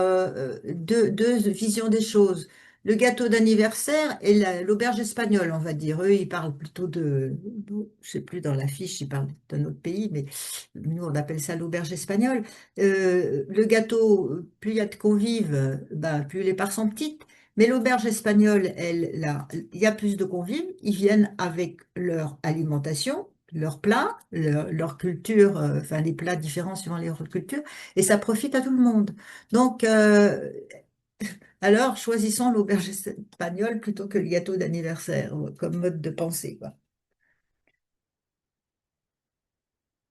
deux visions des choses. Le gâteau d'anniversaire et l'auberge espagnole, on va dire. Eux, ils parlent plutôt je sais plus dans la fiche, ils parlent d'un autre pays, mais nous, on appelle ça l'auberge espagnole. Le gâteau, plus il y a de convives, ben, plus les parts sont petites. Mais l'auberge espagnole, elle, là, il y a plus de convives. Ils viennent avec leur alimentation, leurs plats, leur culture, enfin les plats différents suivant les cultures, et ça profite à tout le monde. Donc, alors, choisissons l'auberge espagnole plutôt que le gâteau d'anniversaire comme mode de pensée, quoi.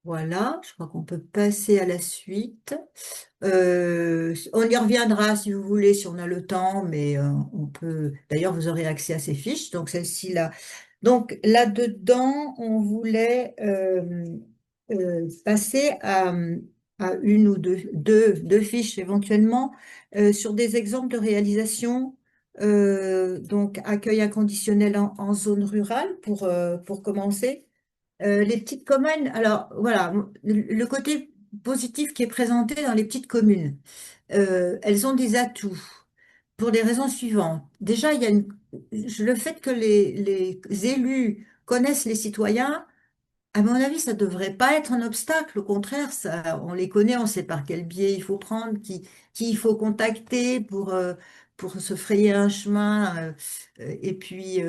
Voilà, je crois qu'on peut passer à la suite. On y reviendra si vous voulez, si on a le temps, mais on peut. D'ailleurs, vous aurez accès à ces fiches. Donc celle-ci là. Donc là-dedans, on voulait passer à une ou deux fiches éventuellement sur des exemples de réalisation. Donc accueil inconditionnel en zone rurale pour commencer. Les petites communes, alors voilà, le côté positif qui est présenté dans les petites communes, elles ont des atouts pour les raisons suivantes. Déjà, le fait que les élus connaissent les citoyens, à mon avis, ça ne devrait pas être un obstacle. Au contraire, on les connaît, on sait par quel biais il faut prendre, qui il faut contacter pour se frayer un chemin et puis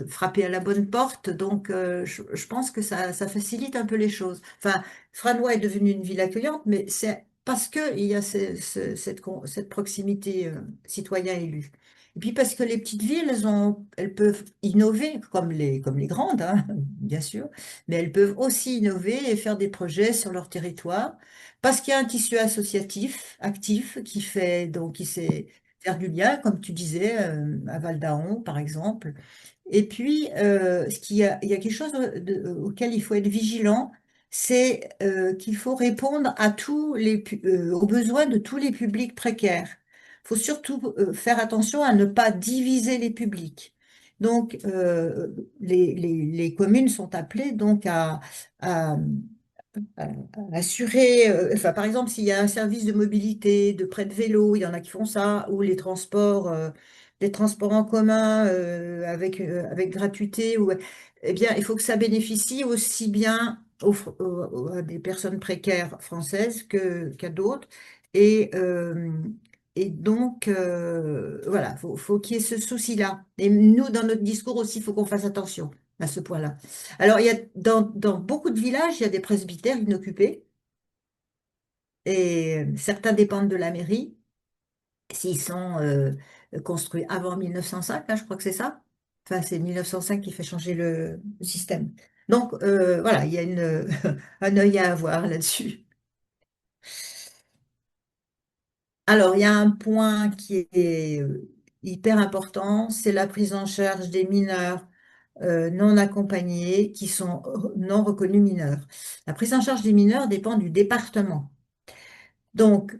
frapper à la bonne porte. Donc, je pense que ça facilite un peu les choses. Enfin, Franois est devenue une ville accueillante, mais c'est parce qu'il y a cette proximité citoyen-élu. Et puis parce que les petites villes, elles peuvent innover comme les grandes, hein, bien sûr, mais elles peuvent aussi innover et faire des projets sur leur territoire parce qu'il y a un tissu associatif actif qui sait faire du lien, comme tu disais, à Val d'Aon, par exemple. Et puis, il y a quelque chose auquel il faut être vigilant, c'est qu'il faut répondre à aux besoins de tous les publics précaires. Il faut surtout faire attention à ne pas diviser les publics. Donc, les communes sont appelées donc à, à- assurer, enfin, par exemple, s'il y a un service de mobilité, de prêt de vélo, il y en a qui font ça, ou les transports en commun avec gratuité, eh bien, il faut que ça bénéficie aussi bien à des personnes précaires françaises qu'à d'autres. Et, euh, et donc, voilà, faut qu'il y ait ce souci-là. Et nous, dans notre discours aussi, il faut qu'on fasse attention à ce point-là. Alors, dans beaucoup de villages, il y a des presbytères inoccupés et certains dépendent de la mairie. S'ils sont construits avant 1905, là, je crois que c'est ça. Enfin, c'est 1905 qui fait changer le système. Donc, voilà, il y a un œil à avoir là-dessus. Alors, il y a un point qui est hyper important, c'est la prise en charge des mineurs non accompagnés qui sont non reconnus mineurs. La prise en charge des mineurs dépend du département. Donc,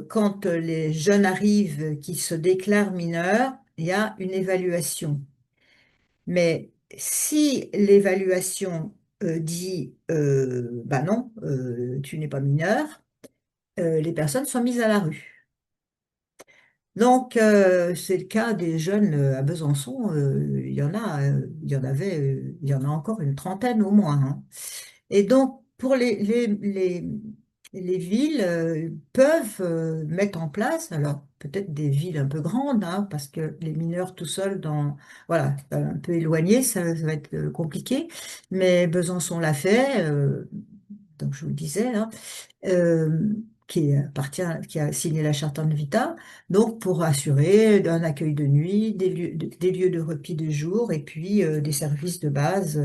quand les jeunes arrivent qui se déclarent mineurs, il y a une évaluation. Mais si l'évaluation dit bah non, tu n'es pas mineur, les personnes sont mises à la rue. Donc, c'est le cas des jeunes à Besançon. Il y en a, il y en a encore une trentaine au moins, hein. Et donc, pour les villes peuvent mettre en place, alors peut-être des villes un peu grandes, hein, parce que les mineurs tout seuls voilà, un peu éloignés, ça va être compliqué. Mais Besançon l'a fait, donc je vous le disais, hein, euh, qui a signé la charte Vita, donc pour assurer un accueil de nuit, des lieux de repos de jour et puis des services de base,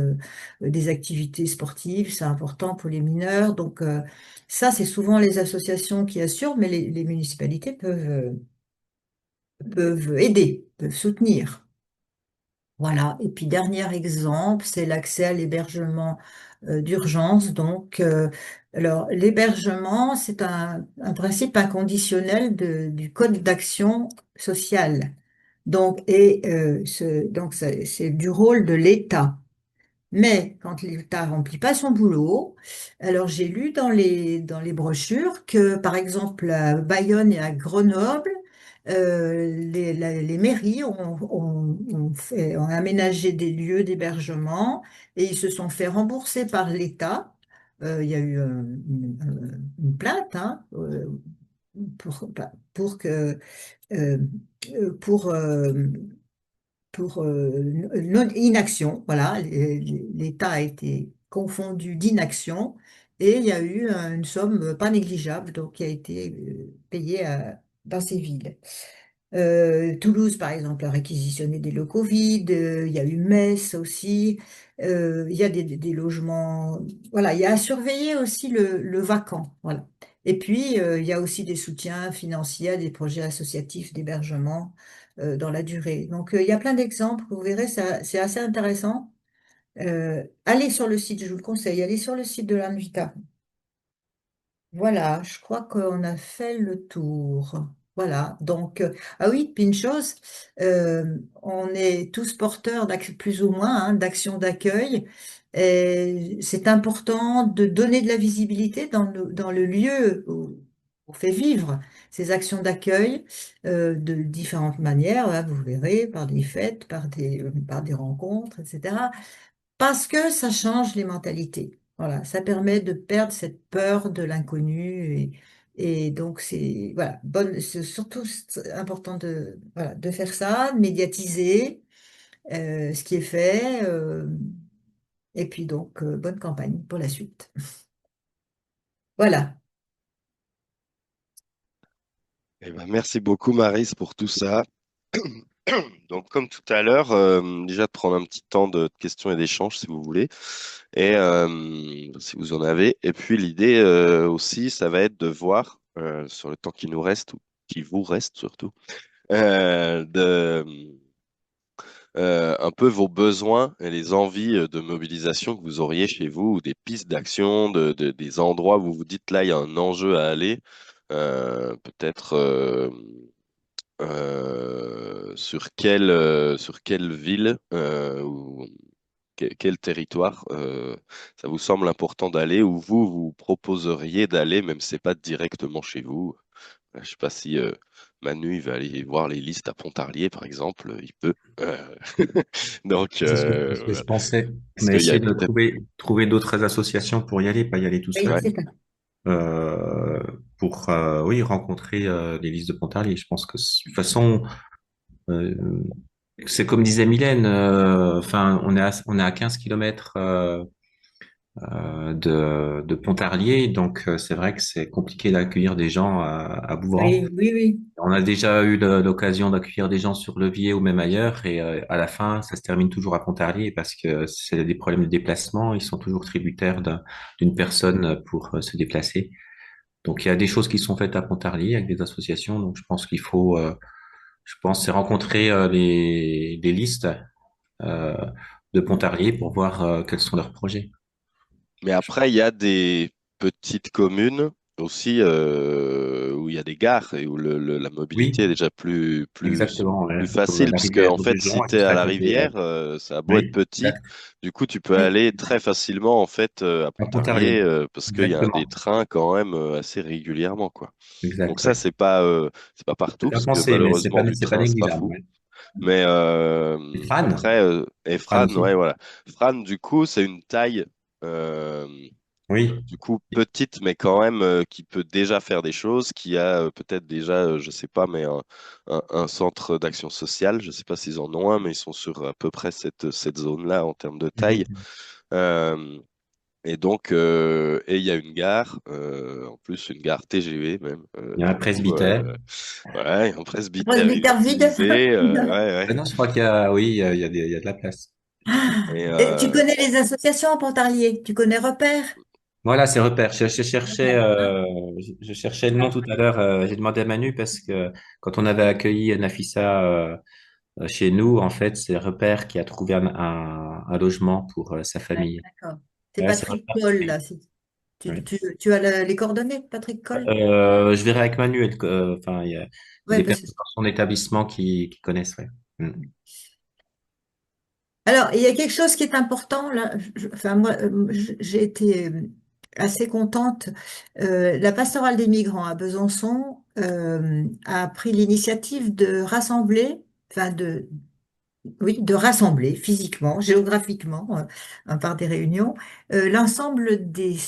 des activités sportives, c'est important pour les mineurs. Donc ça, c'est souvent les associations qui assurent, mais les municipalités peuvent aider, peuvent soutenir. Voilà. Et puis, dernier exemple, c'est l'accès à l'hébergement d'urgence. Donc, alors, l'hébergement, c'est un principe inconditionnel du Code d'action sociale. Donc, c'est du rôle de l'État. Mais quand l'État remplit pas son boulot, alors j'ai lu dans les brochures que, par exemple, à Bayonne et à Grenoble, les mairies ont aménagé des lieux d'hébergement et ils se sont fait rembourser par l'État. Il y a eu une plainte, hein, pour que euh, pour inaction. Voilà, l'État a été confondu d'inaction et il y a eu une somme pas négligeable donc, qui a été payée dans ces villes. Toulouse, par exemple, a réquisitionné des locaux vides. Il y a eu Metz aussi. Il y a des logements. Voilà, il y a à surveiller aussi le vacant. Voilà. Et puis, il y a aussi des soutiens financiers à des projets associatifs d'hébergement dans la durée. Donc, il y a plein d'exemples. Vous verrez, c'est assez intéressant. Allez sur le site, je vous le conseille, allez sur le site de l'Anvita. Voilà, je crois qu'on a fait le tour. Voilà, donc, ah oui, puis une chose, on est tous porteurs, plus ou moins, hein, d'actions d'accueil. Et c'est important de donner de la visibilité dans le lieu où on fait vivre ces actions d'accueil de différentes manières, hein, vous verrez, par des fêtes, par des rencontres, etc. Parce que ça change les mentalités. Voilà, ça permet de perdre cette peur de l'inconnu et donc c'est voilà, c'est surtout important de faire ça, de médiatiser ce qui est fait et puis donc bonne campagne pour la suite. Voilà. Eh ben, merci beaucoup, Maris, pour tout ça. Donc, comme tout à l'heure, déjà de prendre un petit temps de questions et d'échanges, si vous voulez, et si vous en avez. Et puis, l'idée aussi, ça va être de voir, sur le temps qui nous reste, ou qui vous reste surtout, de un peu vos besoins et les envies de mobilisation que vous auriez chez vous, ou des pistes d'action, des endroits où vous vous dites là, il y a un enjeu à aller. Peut-être sur quelle ville ou quel territoire ça vous semble important d'aller, ou vous proposeriez d'aller, même si c'est pas directement chez vous. Je sais pas si Manu il va aller voir les listes à Pontarlier, par exemple, il peut. Donc, C'est ce que je voilà. pensais. Est-ce Mais qu'il y a essayer de peut-être... trouver d'autres associations pour y aller, pas y aller tout Oui, seul. Ouais, c'est ça. Euh, pour oui rencontrer les listes de Pontarlier. Je pense que de toute façon, euh, c'est comme disait Mylène. Enfin, on est à 15 kilomètres de Pontarlier, donc c'est vrai que c'est compliqué d'accueillir des gens à Oui, Bouvran. oui, oui. On a déjà eu l'occasion d'accueillir des gens sur Levier ou même ailleurs, et à la fin, ça se termine toujours à Pontarlier parce que c'est des problèmes de déplacement. Ils sont toujours tributaires d'une personne pour se déplacer. Donc il y a des choses qui sont faites à Pontarlier avec des associations. Donc je pense qu'il faut, je pense, c'est rencontrer les listes euh, de Pontarlier pour voir quels sont leurs projets. mais après, il y a des petites communes aussi où il y a des gares et où la mobilité est Oui, déjà exactement. Ouais. plus Comme facile, la parce que rivière en fait, si Brujon, tu es juste à à la côté. rivière, ça a beau être Oui, petit, exact. du coup, tu peux Oui. aller très facilement en fait à À Pontarlier Pontarlier. parce qu'il y a des Exactement. trains quand même assez régulièrement, quoi. Donc Exact, ça, oui. c'est pas partout, Bien parce que pensé, mais malheureusement, du c'est pas train, c'est pas négligeable. fou. Ouais. Mais Et Fran? après, et Fran Fran, aussi. ouais, voilà. Fran, du coup, c'est une taille, euh, Oui. du coup, petite, mais quand même, qui peut déjà faire des choses, qui a peut-être déjà, je sais pas, mais un centre d'action sociale. Je sais pas s'ils en ont un, mais ils sont sur à peu près cette zone-là en termes de taille. Mhm. Euh, et donc, et il y a une gare, en plus une gare TGV même. Il y a un Du coup, presbytère. ouais, un presbytère Presbytère vide. inutilisé. Ouais, ouais. Non, je crois qu'il y a, oui, il y a de la place. Et, Et tu connais les associations en Pontarlier? Tu connais Repère? Voilà, c'est repère. Je cherchais le nom tout à l'heure. J'ai demandé à Manu parce que quand on avait accueilli Nafissa chez nous, en fait, c'est repère qui a trouvé un logement pour sa Ouais, famille. d'accord. C'est Ouais, c'est Patrick repère. Coll, là. Oui. Tu as les coordonnées de Patrick Coll? Je verrai avec Manu. Enfin, il y a Oui, des parce que... personnes dans son établissement qui connaissent. Ouais. Mm. Alors, il y a quelque chose qui est important, là. Enfin, moi, j'ai été assez contente. La pastorale des migrants à Besançon a pris l'initiative de rassembler, enfin oui, de rassembler physiquement, géographiquement, par des réunions, l'ensemble des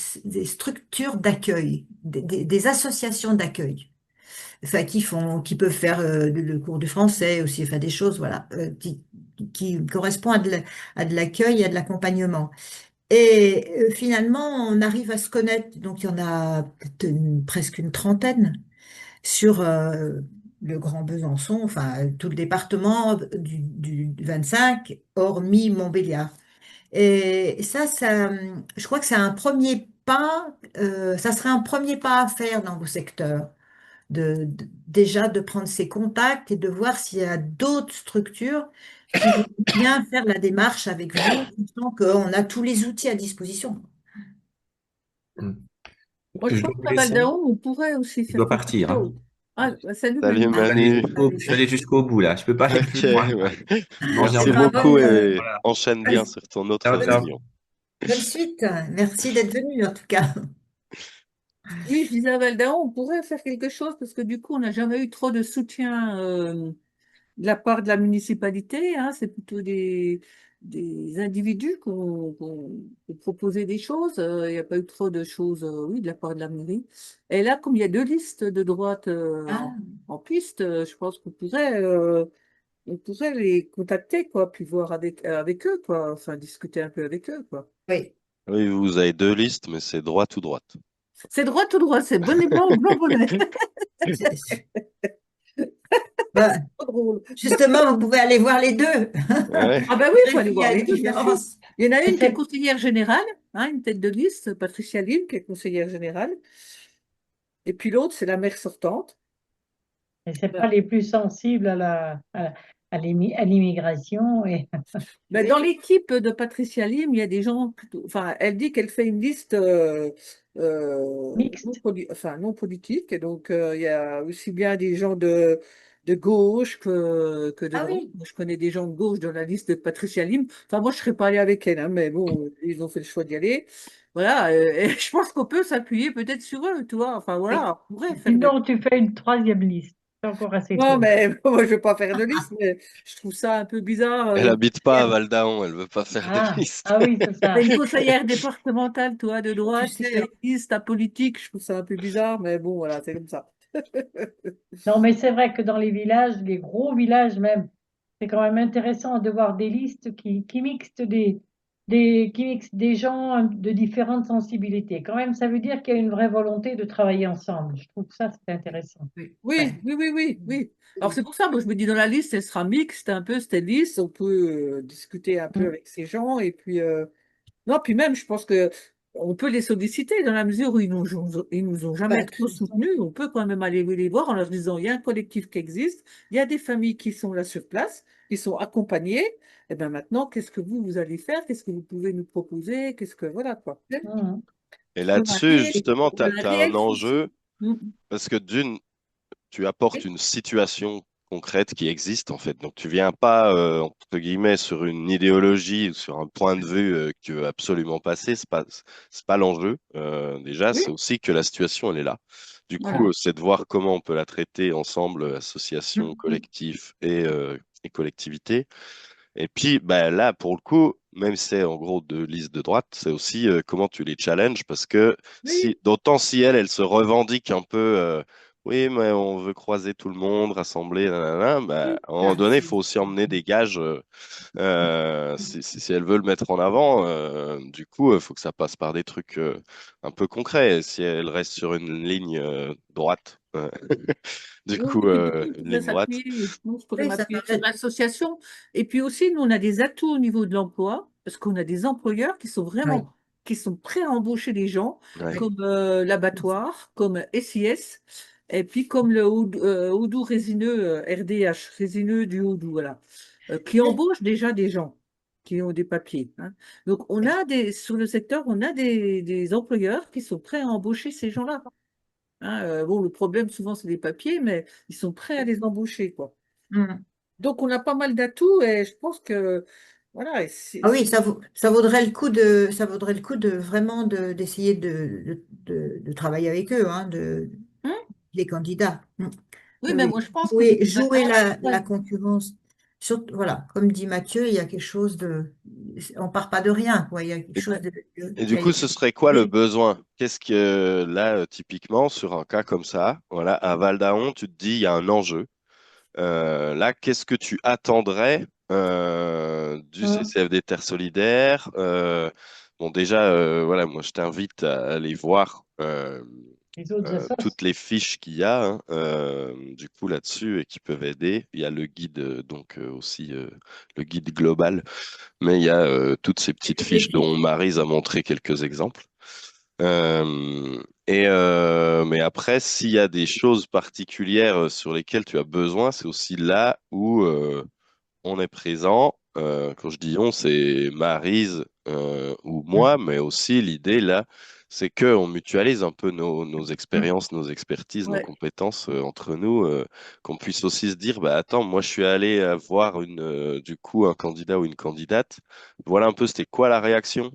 structures d'accueil, des associations d'accueil, enfin qui peuvent faire le cours du français aussi, enfin des choses, voilà, qui correspondent à de l'accueil et à de l'accompagnement. Et finalement, on arrive à se connaître. Donc, il y en a peut-être presque une trentaine sur le Grand Besançon, enfin tout le département du 25, hormis Montbéliard. Et ça, je crois que c'est un premier pas, ça serait un premier pas à faire dans vos secteurs, déjà de prendre ces contacts et de voir s'il y a d'autres structures qui vont bien faire la démarche avec vous, sachant qu'on a tous les outils à disposition. Mm. Moi, je Je pense dois vous qu'à Val laisser. d'Aon, on pourrait aussi Je faire dois quelque partir, hein. chose. Ah, bah, salut salut Manu. Manu. Allez. Je vais aller jusqu'au bout là. Je peux pas aller plus Ok, loin. ouais. Manger Merci encore. beaucoup et Voilà. enchaîne bien bonne, sur ton autre Ciao, ciao. réunion. bonne suite. Merci d'être venu en tout cas. Oui, je disais à Val d'Aon, on pourrait faire quelque chose parce que du coup, on n'a jamais eu trop de soutien de la part de la municipalité. Hein. C'est plutôt des individus qui ont proposé des choses. Il n'y a pas eu trop de choses, oui, de la part de la mairie. Et là, comme il y a deux listes de droite Ah, en piste, je pense on pourrait les contacter, quoi, puis voir avec eux, quoi, enfin, discuter un peu avec eux, quoi. oui. Oui, vous avez deux listes, mais c'est droite ou droite. C'est droit ou droit, c'est bonnet blanc ou blanc bonnet. C'est- bah, Trop drôle. justement, vous pouvez aller voir les deux. Ouais. Ah ben oui, il faut aller Il y voir a les une deux, bien sûr. différence. Il y en a Et une qui est c'est conseillère générale, hein, une tête de liste, Patricia Lim, qui est conseillère générale. Et puis l'autre, c'est la maire sortante. et c'est pas les plus sensibles à l'immigration. Et... Mais dans Oui. l'équipe de Patricia Lim, il y a des gens plutôt. Enfin, elle dit qu'elle fait une liste Mixte. enfin, non politique. Et donc, il y a aussi bien des gens de gauche que de Ah droite. oui. Moi, je connais des gens de gauche dans la liste de Patricia Lim. Enfin, moi, je ne serais pas allée avec elle, hein, mais bon, ils ont fait le choix d'y aller. Voilà. Et je pense qu'on peut s'appuyer peut-être sur eux, tu vois. Enfin, Oui. voilà, on pourrait faire des. Sinon, tu fais une troisième liste. C'est encore assez Non, tôt. mais moi, je ne vais pas faire de liste, mais je trouve ça un peu bizarre. Elle Une habite pas à conseillère Val d'Aon, elle veut pas faire de Ah, liste. ah oui, c'est C'est ça. une conseillère départementale, toi, de Tu droite, qui sais, fait une liste à politique. Je trouve ça un peu bizarre, mais bon, voilà, c'est comme ça. Non, mais c'est vrai que dans les villages, les gros villages même, c'est quand même intéressant de voir des listes qui mixent des gens de différentes sensibilités. Quand même, ça veut dire qu'il y a une vraie volonté de travailler ensemble. Je trouve que ça, c'est intéressant. oui. Oui, Ouais. oui, oui, oui, oui. Alors c'est pour ça, moi je me dis dans la liste, elle sera mixte, un peu, cette liste, on peut discuter un peu Mm. avec ces gens, et puis, non, puis même, je pense que on peut les solliciter dans la mesure où ils nous ont jamais Bah, trop soutenus. On peut quand même aller les voir en leur disant, il y a un collectif qui existe, il y a des familles qui sont là sur place, qui sont accompagnées. Et bien maintenant, qu'est-ce que vous allez faire? Qu'est-ce que vous pouvez nous proposer? Qu'est-ce que, voilà, quoi. Mm. Et sur un là-dessus, réel, justement, tu sur un as un réel souci. enjeu parce que d'une, tu apportes une situation concrète qui existe en fait. Donc tu viens pas entre guillemets sur une idéologie ou sur un point de vue qui veut absolument passer. C'est pas l'enjeu. Déjà, Oui, c'est aussi que la situation elle est là. Du coup, voilà. c'est de voir comment on peut la traiter ensemble, association, Mm. collectif et collectivité. Et puis, bah, là, pour le coup, même si c'est en gros deux listes de droite, c'est aussi comment tu les challenges, parce que Oui, d'autant si elle se revendique un peu, oui, mais on veut croiser tout le monde, rassembler, nanana, bah, oui. à un moment Ah, donné, il faut aussi emmener des gages, si elle veut le mettre en avant, du coup, il faut que ça passe par des trucs un peu concrets. Si elle reste sur une ligne droite, du Oui, coup, et puis du coup, on une pourrait ligne droite, s'appuyer, moi, je pourrais oui, ça m'appuyer sur permet. l'association. Et puis aussi, nous, on a des atouts au niveau de l'emploi, parce qu'on a des employeurs qui sont Oui, vraiment, qui sont prêts à embaucher des gens, ouais. oui. comme l'abattoir, comme SIS, et puis comme le Houdou résineux, RDH, résineux du Houdou, voilà, qui embauchent déjà des gens qui ont des papiers, hein. Donc, on a sur le secteur, on a des employeurs qui sont prêts à embaucher ces gens-là. Hein, bon, le problème, souvent, c'est les papiers, mais ils sont prêts à les embaucher, quoi. Mm. Donc, on a pas mal d'atouts et je pense que, voilà, et Ah oui, ça vaudrait le coup de vraiment d'essayer de travailler avec eux, hein, Hein. les candidats. Mm. Oui, Oui, mais oui. moi, je pense que Jouer la ouais. concurrence. Voilà, comme dit Mathieu, il y a quelque chose on part pas de rien, quoi. Il y a quelque Et, chose Ouais. et qui du a coup, été ce serait quoi le fait. besoin? Qu'est-ce que là, typiquement, sur un cas comme ça, voilà, à Val d'Aon, tu te dis, il y a un enjeu. Là, qu'est-ce que tu attendrais du Hum, CCFD Terre Solidaire? Bon, déjà, voilà, moi, je t'invite à aller voir les autres assos. toutes les fiches qu'il y a, hein, du coup, là-dessus, et qui peuvent aider. Il y a le guide, donc aussi le guide global, mais il y a toutes ces petites Toutes les fiches dont fiches. Maryse a montré quelques exemples. Mais après, s'il y a des choses particulières sur lesquelles tu as besoin, c'est aussi là où on est présent. Quand je dis on, c'est Maryse ou Hum, moi, mais aussi l'idée là, c'est qu'on mutualise un peu nos Mm. expériences, nos expertises, nos Ouais. compétences entre nous, qu'on puisse aussi se dire, bah attends, moi je suis allé voir du coup un candidat ou une candidate. Voilà un peu c'était quoi la réaction.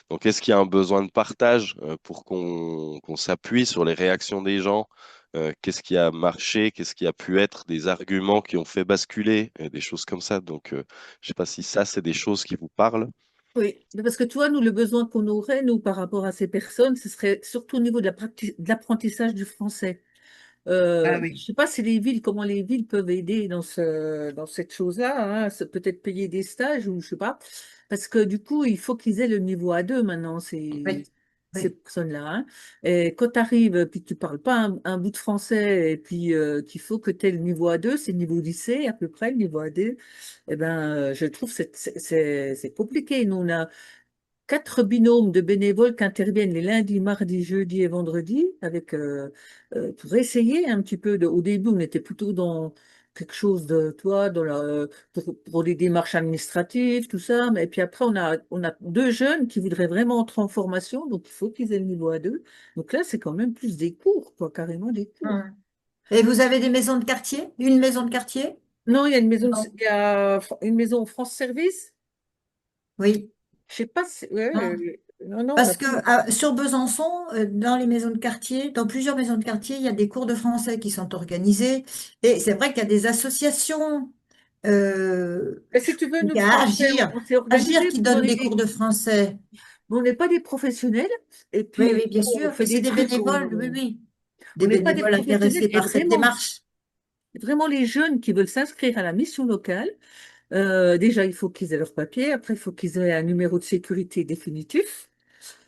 Donc est-ce qu'il y a un besoin de partage pour qu'on s'appuie sur les réactions des gens? Qu'est-ce qui a marché, qu'est-ce qui a pu être des arguments qui ont fait basculer, et des choses comme ça. Donc, je sais pas si ça, c'est des choses qui vous parlent. Oui, mais parce que tu vois, nous, le besoin qu'on aurait, nous, par rapport à ces personnes, ce serait surtout au niveau de de l'apprentissage du français. Ah Je oui. sais pas si les villes, comment les villes peuvent aider dans cette chose-là, hein, peut-être payer des stages ou je sais pas, parce que du coup, il faut qu'ils aient le niveau A2 maintenant, Oui. ces Oui. personnes-là, hein. Et quand tu arrives, puis tu parles pas un bout de français, et puis qu'il faut que tu aies le niveau A2, c'est le niveau lycée à peu près, le niveau A2, eh ben, je trouve que c'est compliqué. Nous, on a 4 binômes de bénévoles qui interviennent les lundis, mardis, jeudis et vendredis pour essayer un petit peu au début, on était plutôt dans quelque chose de, toi, pour les démarches administratives, tout ça. Mais puis après, on a 2 jeunes qui voudraient vraiment entrer en formation, donc il faut qu'ils aient le niveau A2. Donc là, c'est quand même plus des cours, quoi, carrément des cours. Mm. Et vous avez des maisons de quartier? Une maison de quartier? Non, Non. il y a une maison France Service. Oui. Je sais pas si, ouais, Non. non, non, on a Parce que plus. sur Besançon, dans les maisons de quartier, dans plusieurs maisons de quartier, il y a des cours de français qui sont organisés. Et c'est vrai qu'il y a des associations Et si tu veux, nous, il y ce qu'on a fait, on s'est Agir organisé qui pour donne donner des cours de français. on n'est pas des professionnels, et Oui, puis oui, bien on sûr. fait Mais c'est des des trucs, bénévoles, oui, oui. on Des n'est pas des bénévoles professionnels, intéressés et par cette démarche. vraiment les jeunes qui veulent s'inscrire à la mission locale, déjà, il faut qu'ils aient leur papier, après, il faut qu'ils aient un numéro de sécurité définitif.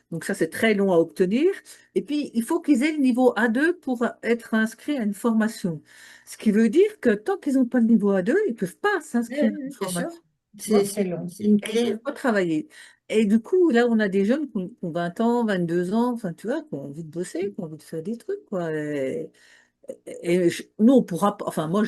Donc ça, c'est très long à obtenir. Et puis, il faut qu'ils aient le niveau A2 pour être inscrits à une formation. Ce qui veut dire que tant qu'ils n'ont pas le niveau A2, ils ne peuvent pas Oui, s'inscrire à une oui, bien sûr. formation. Tu C'est vois? très long. c'est une Et ils ne clé. peuvent pas travailler. Et du coup, là, on a des jeunes qui ont 20 ans, 22 ans, enfin, tu vois, qui ont envie de bosser, qui ont envie de faire des trucs, quoi. Nous, on pourra, enfin, moi,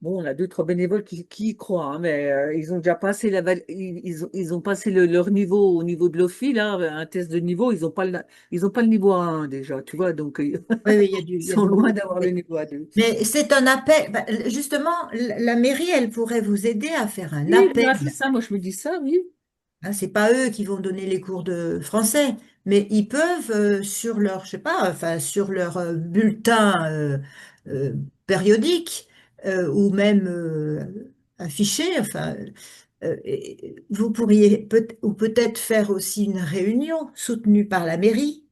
Bon, on a deux, trois bénévoles qui y croient, hein, mais ils ont déjà passé ils ont passé leur niveau au niveau de l'OFI, là, un test de niveau, ils ont pas le niveau A1 déjà, tu vois, donc Oui, oui, ils il y a sont du loin boulot. d'avoir le niveau A2. Mais c'est un appel. Bah, justement, la mairie, elle pourrait vous aider à faire un Oui, appel. voilà, c'est ça, moi je me dis ça, oui. Hein, c'est pas eux qui vont donner les cours de français, mais ils peuvent sur leur, je sais pas, enfin sur leur bulletin euh, périodique ou même affiché, enfin, vous pourriez ou peut-être faire aussi une réunion soutenue par la mairie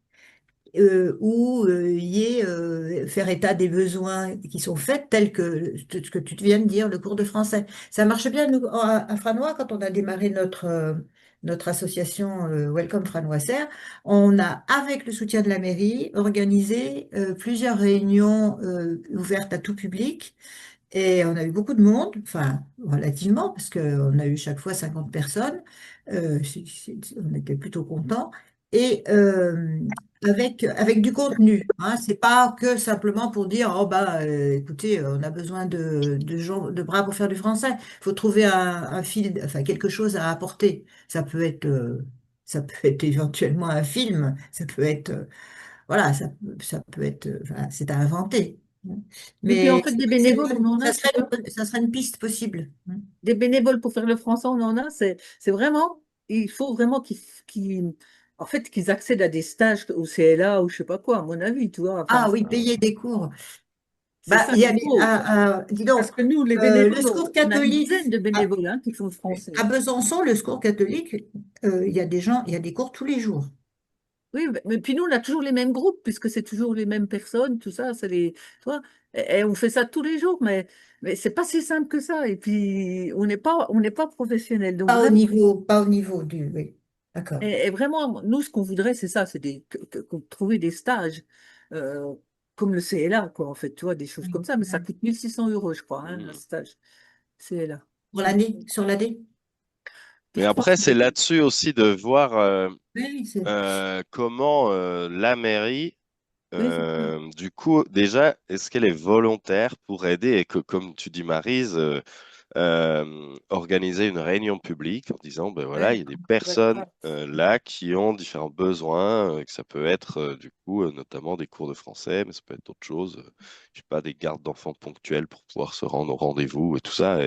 où il y ait faire état des besoins qui sont faits, tels que ce que tu viens de dire, le cours de français. Ça marche bien, nous, à Franois, quand on a démarré notre association Welcome Franois-Serre, on a, avec le soutien de la mairie, organisé plusieurs réunions ouvertes à tout public. Et on a eu beaucoup de monde, enfin relativement, parce qu'on a eu chaque fois 50 personnes. On était plutôt contents. Et avec du contenu. Hein. C'est pas que simplement pour dire, oh bah écoutez, on a besoin de gens, de bras pour faire du français. Il faut trouver un fil, enfin quelque chose à apporter. Ça peut être éventuellement un film, ça peut être voilà, ça peut être, enfin, c'est à inventer. Et puis en Mais fait, des bénévoles, on en a, ça tu vois. ça serait une piste possible. Des bénévoles pour faire le français, on en a. C'est vraiment, il faut vraiment en fait, qu'ils accèdent à des stages au CLA ou je sais pas quoi, à mon avis, tu vois. Enfin, Ah oui, payer des cours. c'est Bah, ça il y a, qu'il faut. dis donc, Parce que nous, les le bénévoles, secours on a une catholique dizaine de à, bénévoles hein, qui font le à français. Besançon, le secours catholique, il y a des gens, il y a des cours tous les jours. Oui, mais puis nous, on a toujours les mêmes groupes, puisque c'est toujours les mêmes personnes, tout ça, tu vois, et on fait ça tous les jours, mais c'est pas si simple que ça. Et puis, on n'est pas professionnel. Donc, vraiment, Pas au niveau du, oui. D'accord. et vraiment, nous, ce qu'on voudrait, c'est ça, c'est trouver des stages euh, comme le CLA, quoi, en fait, tu vois, des choses comme ça, mais ça coûte 1 600 euros, je crois, hein, un Mm. stage CLA. Pour Donc, l'année, sur l'année? Mais je pense après, que c'est là-dessus aussi de voir Oui, comment la mairie, oui, c'est ça. du coup, déjà, est-ce qu'elle est volontaire pour aider et que, comme tu dis, Maryse, organiser une réunion publique en disant, ben voilà, il Ouais, y a des pour être personnes apte. là qui ont différents besoins, que ça peut être du coup notamment des cours de français, mais ça peut être d'autres choses, je sais pas, des gardes d'enfants ponctuels pour pouvoir se rendre au rendez-vous et tout ça.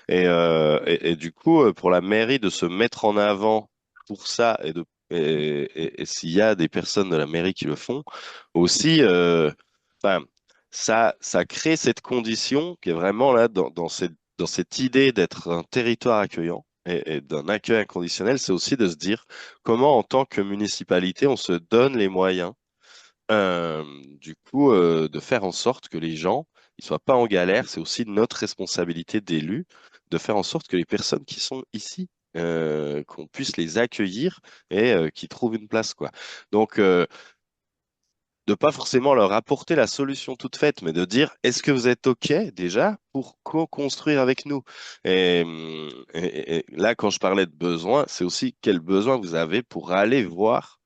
Et du coup, pour la mairie de se mettre en avant pour ça et s'il y a des personnes de la mairie qui le font, aussi, enfin, ça crée cette condition qui est vraiment là dans cette idée d'être un territoire accueillant et d'un accueil inconditionnel, c'est aussi de se dire comment, en tant que municipalité, on se donne les moyens du coup, de faire en sorte que les gens ils soient pas en galère. C'est aussi notre responsabilité d'élus de faire en sorte que les personnes qui sont ici, qu'on puisse les accueillir et qu'ils trouvent une place, quoi. Donc, de pas forcément leur apporter la solution toute faite, mais de dire, est-ce que vous êtes OK déjà pour co-construire avec nous? Et là, quand je parlais de besoin, c'est aussi quel besoin vous avez pour aller voir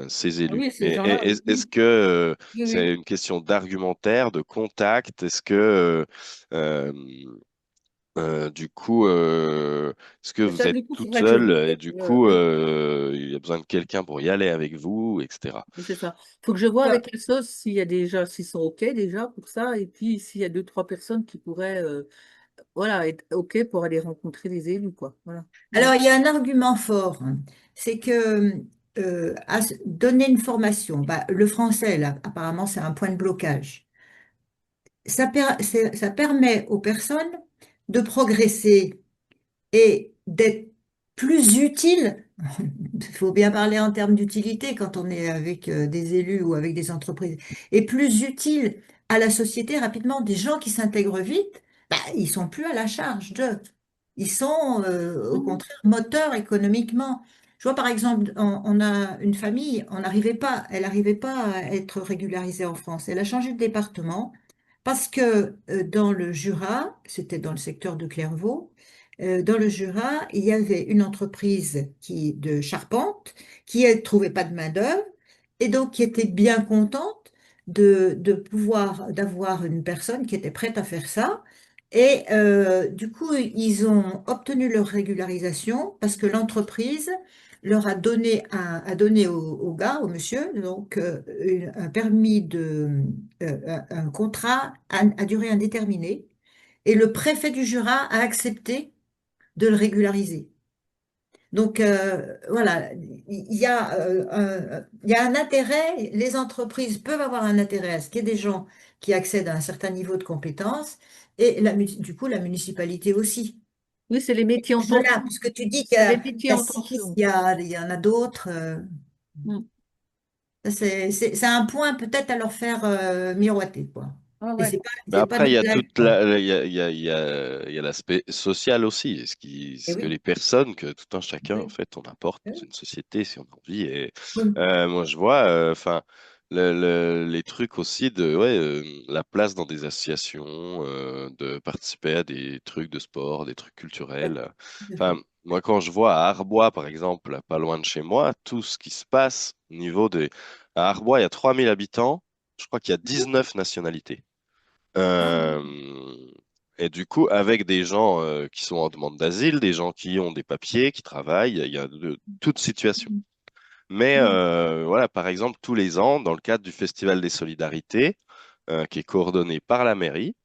ces Ah élus. oui, ces gens-là, Et oui, est-ce oui, que oui, c'est oui. une question d'argumentaire, de contact? Est-ce que euh, du coup, est-ce que Mais vous ça, êtes du coup, il toute faudrait que je seule vois et avec, du coup, oui, il y a besoin de quelqu'un pour y aller avec vous, etc. oui, c'est ça. Il faut que je vois Alors, avec Elsos s'ils sont OK déjà pour ça, et puis s'il y a deux, trois personnes qui pourraient, voilà, être OK pour aller rencontrer les élus, quoi. Voilà. Mm. il y a un argument fort, hein. C'est que donner une formation, bah, le français, là, apparemment, c'est un point de blocage. Ça permet aux personnes de progresser et d'être plus utiles. Il faut bien parler en termes d'utilité quand on est avec des élus ou avec des entreprises, et plus utiles à la société rapidement. Des gens qui s'intègrent vite, bah, ils sont plus à la charge d'eux. Ils sont au Mhm. contraire moteurs économiquement. Je vois par exemple, on a une famille, elle n'arrivait pas à être régularisée en France. Elle a changé de département parce que dans le Jura, c'était dans le secteur de Clairvaux, dans le Jura, il y avait une entreprise de charpente qui ne trouvait pas de main-d'œuvre et donc qui était bien contente d'avoir une personne qui était prête à faire ça. Et du coup, ils ont obtenu leur régularisation parce que l'entreprise leur a donné au gars, au monsieur, donc un permis un contrat à durée indéterminée. Et le préfet du Jura a accepté de le régulariser. Donc voilà, il y a un intérêt, les entreprises peuvent avoir un intérêt à ce qu'il y ait des gens qui accèdent à un certain niveau de compétences et du coup la municipalité aussi. Oui, c'est les métiers en Voilà, tension. puisque tu dis C'est les il métiers y a en six, tension. il y en a d'autres. Mm. Ça, c'est un point peut-être à leur faire miroiter, quoi. Ah Et ouais. c'est Mais pas après, il des y a blagues, toute quoi. il y a l'aspect social aussi. Et Ce que oui, les personnes, que tout un chacun, en oui, fait, on apporte dans oui, une société si on a envie. Et oui, moi, je vois, enfin, les trucs aussi de, ouais, la place dans des associations, de participer à des trucs de sport, des trucs oui, culturels. tout à Enfin, fait. moi, quand je vois à Arbois, par exemple, pas loin de chez moi, tout ce qui se passe au niveau des, à Arbois, il y a 3 000 habitants. Je crois qu'il y a 19 nationalités. Ah, Euh, et du coup, avec des gens qui sont en demande d'asile, des gens qui ont des papiers, qui travaillent, il y a de toutes situations. Mais oui, voilà, par exemple, tous les ans, dans le cadre du Festival des Solidarités, qui est coordonné par la mairie,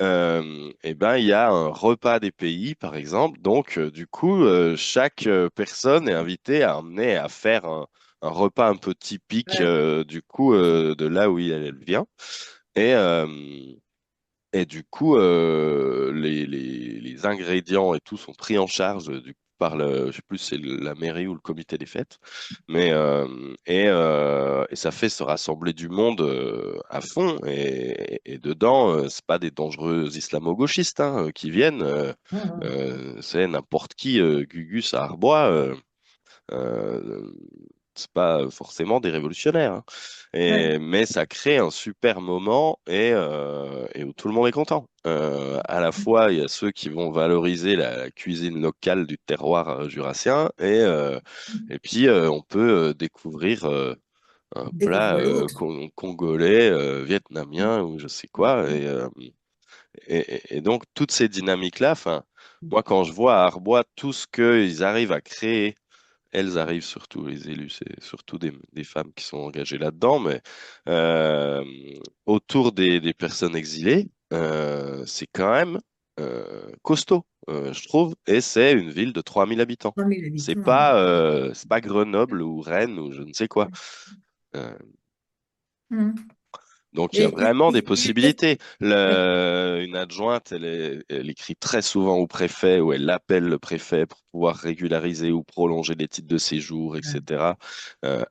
eh ben, il y a un repas des pays, par exemple. Donc, du coup, chaque personne est invitée à emmener à faire un repas un peu typique, ouais, du coup, de là où elle vient. Et, euh, et du coup, les ingrédients et tout sont pris en charge par je sais plus si c'est la mairie ou le comité des fêtes, mais et ça fait se rassembler du monde à fond et dedans, c'est pas des dangereux islamo-gauchistes qui viennent, Mhm. c'est n'importe qui, Gugus à Arbois. Euh, c'est pas forcément des révolutionnaires, hein. ouais, Mais ça crée un super moment et où tout le monde est content. À la fois, il y a ceux qui vont valoriser la cuisine locale du terroir jurassien et puis on peut découvrir un plat découvrir l'autre. congolais, vietnamien ou je sais quoi. Et donc, toutes ces dynamiques-là, enfin, moi, quand je vois à Arbois tout ce qu'ils arrivent à créer, elles arrivent surtout, les élus, c'est surtout des femmes qui sont engagées là-dedans, mais euh, autour des personnes exilées, c'est quand même costaud, je trouve, et c'est une ville de 3 000 habitants. 3000 habitants. C'est pas Grenoble ou Rennes ou je ne sais quoi. Euh, Mhm. donc il y a Et, vraiment des et- possibilités. oui, Une adjointe, elle écrit très souvent au préfet ou elle appelle le préfet pour pouvoir régulariser ou prolonger les titres de séjour, etc.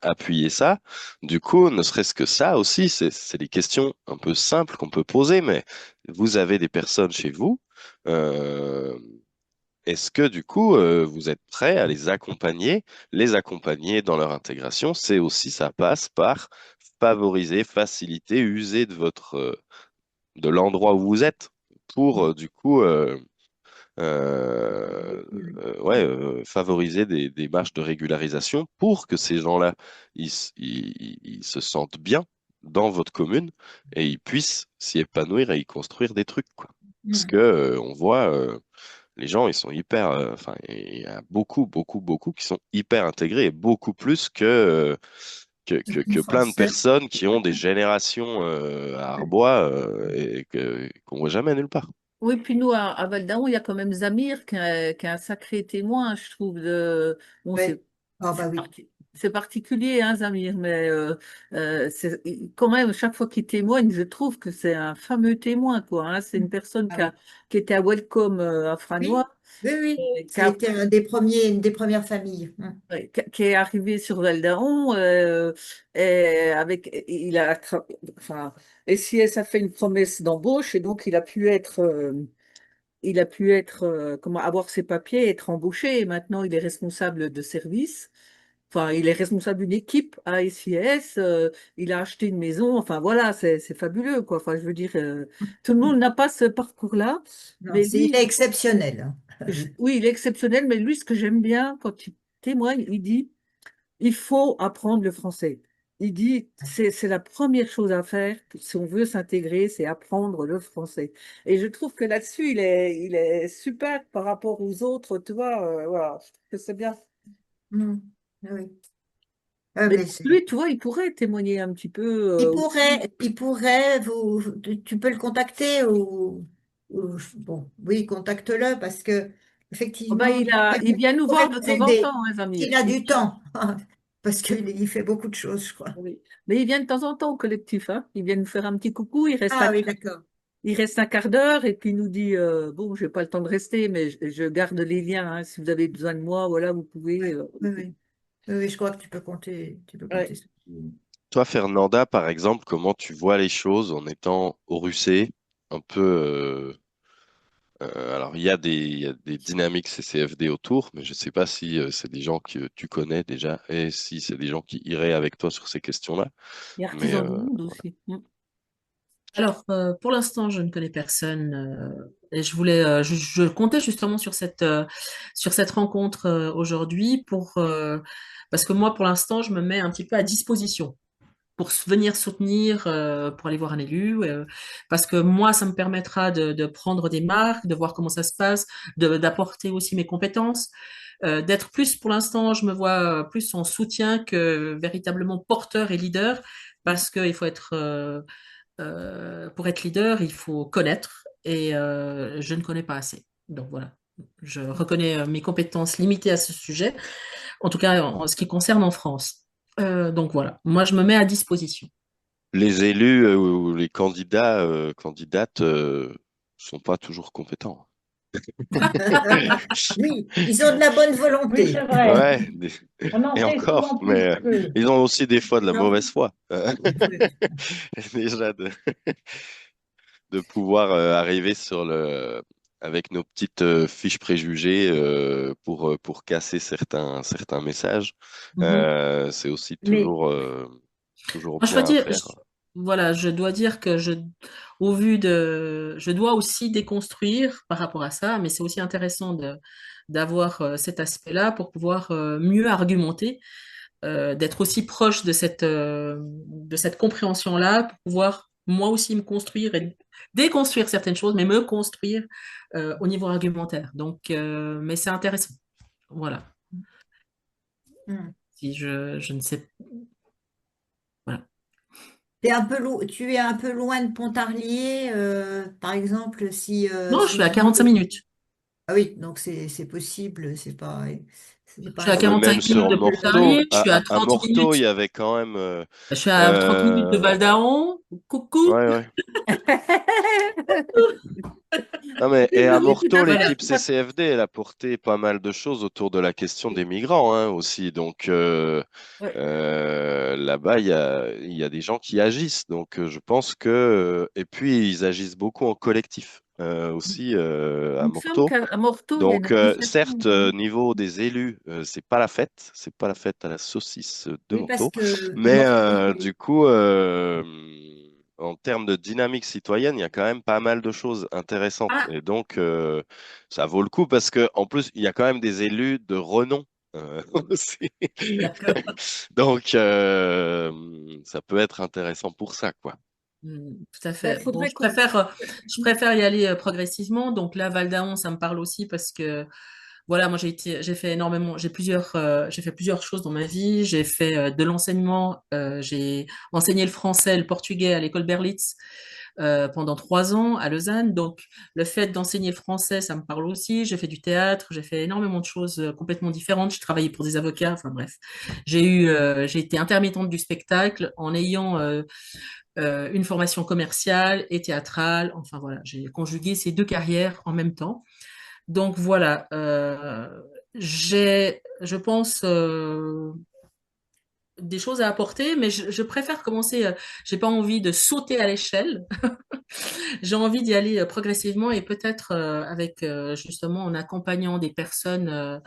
Appuyer ça. Du coup, ne serait-ce que ça aussi, c'est des questions un peu simples qu'on peut poser, mais vous avez des personnes chez vous. euh, Est-ce que du coup, vous êtes prêt à les accompagner dans leur intégration? C'est aussi, ça passe par favoriser, faciliter, user de l'endroit où vous êtes pour du coup, ouais, favoriser des démarches de régularisation pour que ces gens-là, ils se sentent bien dans votre commune et ils puissent s'y épanouir et y construire des trucs, quoi. Parce que on voit les gens, ils sont hyper, enfin, il y a beaucoup, beaucoup, beaucoup qui sont hyper intégrés et beaucoup plus une que plein de Française. personnes qui ont des générations à Arbois qu'on voit jamais nulle part. Oui, puis nous, à Val d'Aon, il y a quand même Zamir qui est un sacré témoin, je trouve. Bon, Oui. Ah bah oui. c'est particulier, hein, Zamir, mais quand même, chaque fois qu'il témoigne, je trouve que c'est un fameux témoin, quoi, hein. C'est une personne Ah oui. qui était à Welcome à Oui, Franois, oui, oui. qui Ça a été un des premiers, une des premières familles. ouais, qui est arrivé sur Val d'Aon, et il a, enfin, SIS a fait une promesse d'embauche et donc il a pu être, comment, avoir ses papiers, être embauché et maintenant il est responsable de service. Enfin, il est responsable d'une équipe à SIS, il a acheté une maison, enfin voilà, c'est fabuleux, quoi. Enfin, je veux dire, tout le monde n'a pas ce parcours-là, Non, mais il est lui, exceptionnel. oui, il est exceptionnel, mais lui, ce que j'aime bien quand il témoigne, il dit, il faut apprendre le français. il dit, c'est la première chose à faire si on veut s'intégrer, c'est apprendre le français. Et je trouve que là-dessus, il est super par rapport aux autres, tu vois, voilà, je trouve que c'est bien. Mm. Oui. Ah, Mais mais donc, lui, tu vois, il pourrait témoigner un petit peu aussi. il pourrait, tu peux le contacter bon, oui, contacte-le parce que Oh ben, effectivement, il vient nous pourrait voir de nous temps en aider. temps, hein, Il Zamir. a du temps parce qu'il fait beaucoup de choses, je crois. Oui. Mais il vient de temps en temps au collectif, hein. Il vient nous faire un petit coucou, Ah oui, d'accord. il reste un quart d'heure et puis il nous dit, bon, j'ai pas le temps de rester, mais je garde les liens, hein. Si vous avez besoin de moi, voilà, vous pouvez. Oui, oui. Oui, oui, je crois que tu peux Ouais. compter sur lui. Toi, Fernanda, par exemple, comment tu vois les choses en étant au Russet, un peu alors, il y a des dynamiques CCFD autour, mais je ne sais pas si c'est des gens que tu connais déjà et si c'est des gens qui iraient avec toi sur ces questions-là. Il y a Mais Artisans du Monde aussi. Mm. Alors, pour l'instant, je ne connais personne et je voulais, je comptais justement sur cette rencontre aujourd'hui parce que moi, pour l'instant, je me mets un petit peu à disposition pour venir soutenir, pour aller voir un élu, parce que moi, ça me permettra de prendre des marques, de voir comment ça se passe, d'apporter aussi mes compétences, d'être plus, pour l'instant, je me vois plus en soutien que véritablement porteur et leader, parce qu'il faut être pour être leader, il faut connaître et je ne connais pas assez. Donc voilà, je reconnais mes compétences limitées à ce sujet, en tout cas en ce qui concerne en France. Donc voilà, moi je me mets à disposition. les élus ou les candidats, candidates sont pas toujours compétents. Oui, ils ont de la bonne Oui, c'est volonté. vrai. Ouais, On en et sait encore, souvent plus mais qu'eux. ils ont aussi des fois de la Non. mauvaise foi. Déjà de pouvoir arriver sur avec nos petites fiches préjugées pour casser certains messages. Mhm. C'est aussi Mais toujours Moi, je bien dois à dire, faire. voilà, je dois dire que au vu je dois aussi déconstruire par rapport à ça, mais c'est aussi intéressant d'avoir cet aspect-là pour pouvoir mieux argumenter, d'être aussi proche de cette compréhension-là pour pouvoir moi aussi me construire et déconstruire certaines choses, mais me construire au niveau argumentaire. Donc, mais c'est intéressant. Voilà. hmm, Si je ne sais, voilà. tu es un peu loin de Pontarlier, par exemple, Non, je si suis à tu 45 veux. minutes. Ah oui, donc c'est possible, c'est Je pas suis à Ouais, mais même 45 minutes sur de insurmontable. Morteau, Pontarlier, je suis à à 30 Morteau, il minutes, y avait quand même. je suis à 30 minutes de Euh, Val-d'Aon. Coucou. ouais, ouais. Non, mais, et à Morteau, Voilà. l'équipe CCFD, elle a porté pas mal de choses autour de la question des migrants hein, aussi. Donc Ouais. là-bas, il y a des gens qui agissent. Donc je pense que... et puis, ils agissent beaucoup en collectif aussi à Il me semble Morteau. qu'à Morteau, il y a une Donc certes, association. niveau des élus, c'est pas la fête. C'est pas la fête à la saucisse de Oui, parce Morteau. que Mais du coup... en termes de dynamique citoyenne, il y a quand même pas mal de choses intéressantes. Ah, Et donc, ça vaut le coup parce que en plus, il y a quand même des élus de renom aussi. d'accord. Donc, ça peut être intéressant pour ça, quoi. Tout à Il fait. Bon, faudrait qu'on. je préfère y aller progressivement. Donc là, Val d'Aon, ça me parle aussi parce que, voilà, moi j'ai fait énormément, j'ai fait plusieurs choses dans ma vie. J'ai fait de l'enseignement, j'ai enseigné le français, et le portugais à l'école Berlitz pendant 3 ans à Lausanne. Donc le fait d'enseigner le français, ça me parle aussi. J'ai fait du théâtre, j'ai fait énormément de choses complètement différentes. J'ai travaillé pour des avocats. Enfin bref, j'ai été intermittente du spectacle en ayant une formation commerciale et théâtrale. Enfin voilà, j'ai conjugué ces deux carrières en même temps. Donc voilà, je pense, des choses à apporter, mais je préfère commencer. J'ai pas envie de sauter à l'échelle. J'ai envie d'y aller progressivement et peut-être avec justement en accompagnant des personnes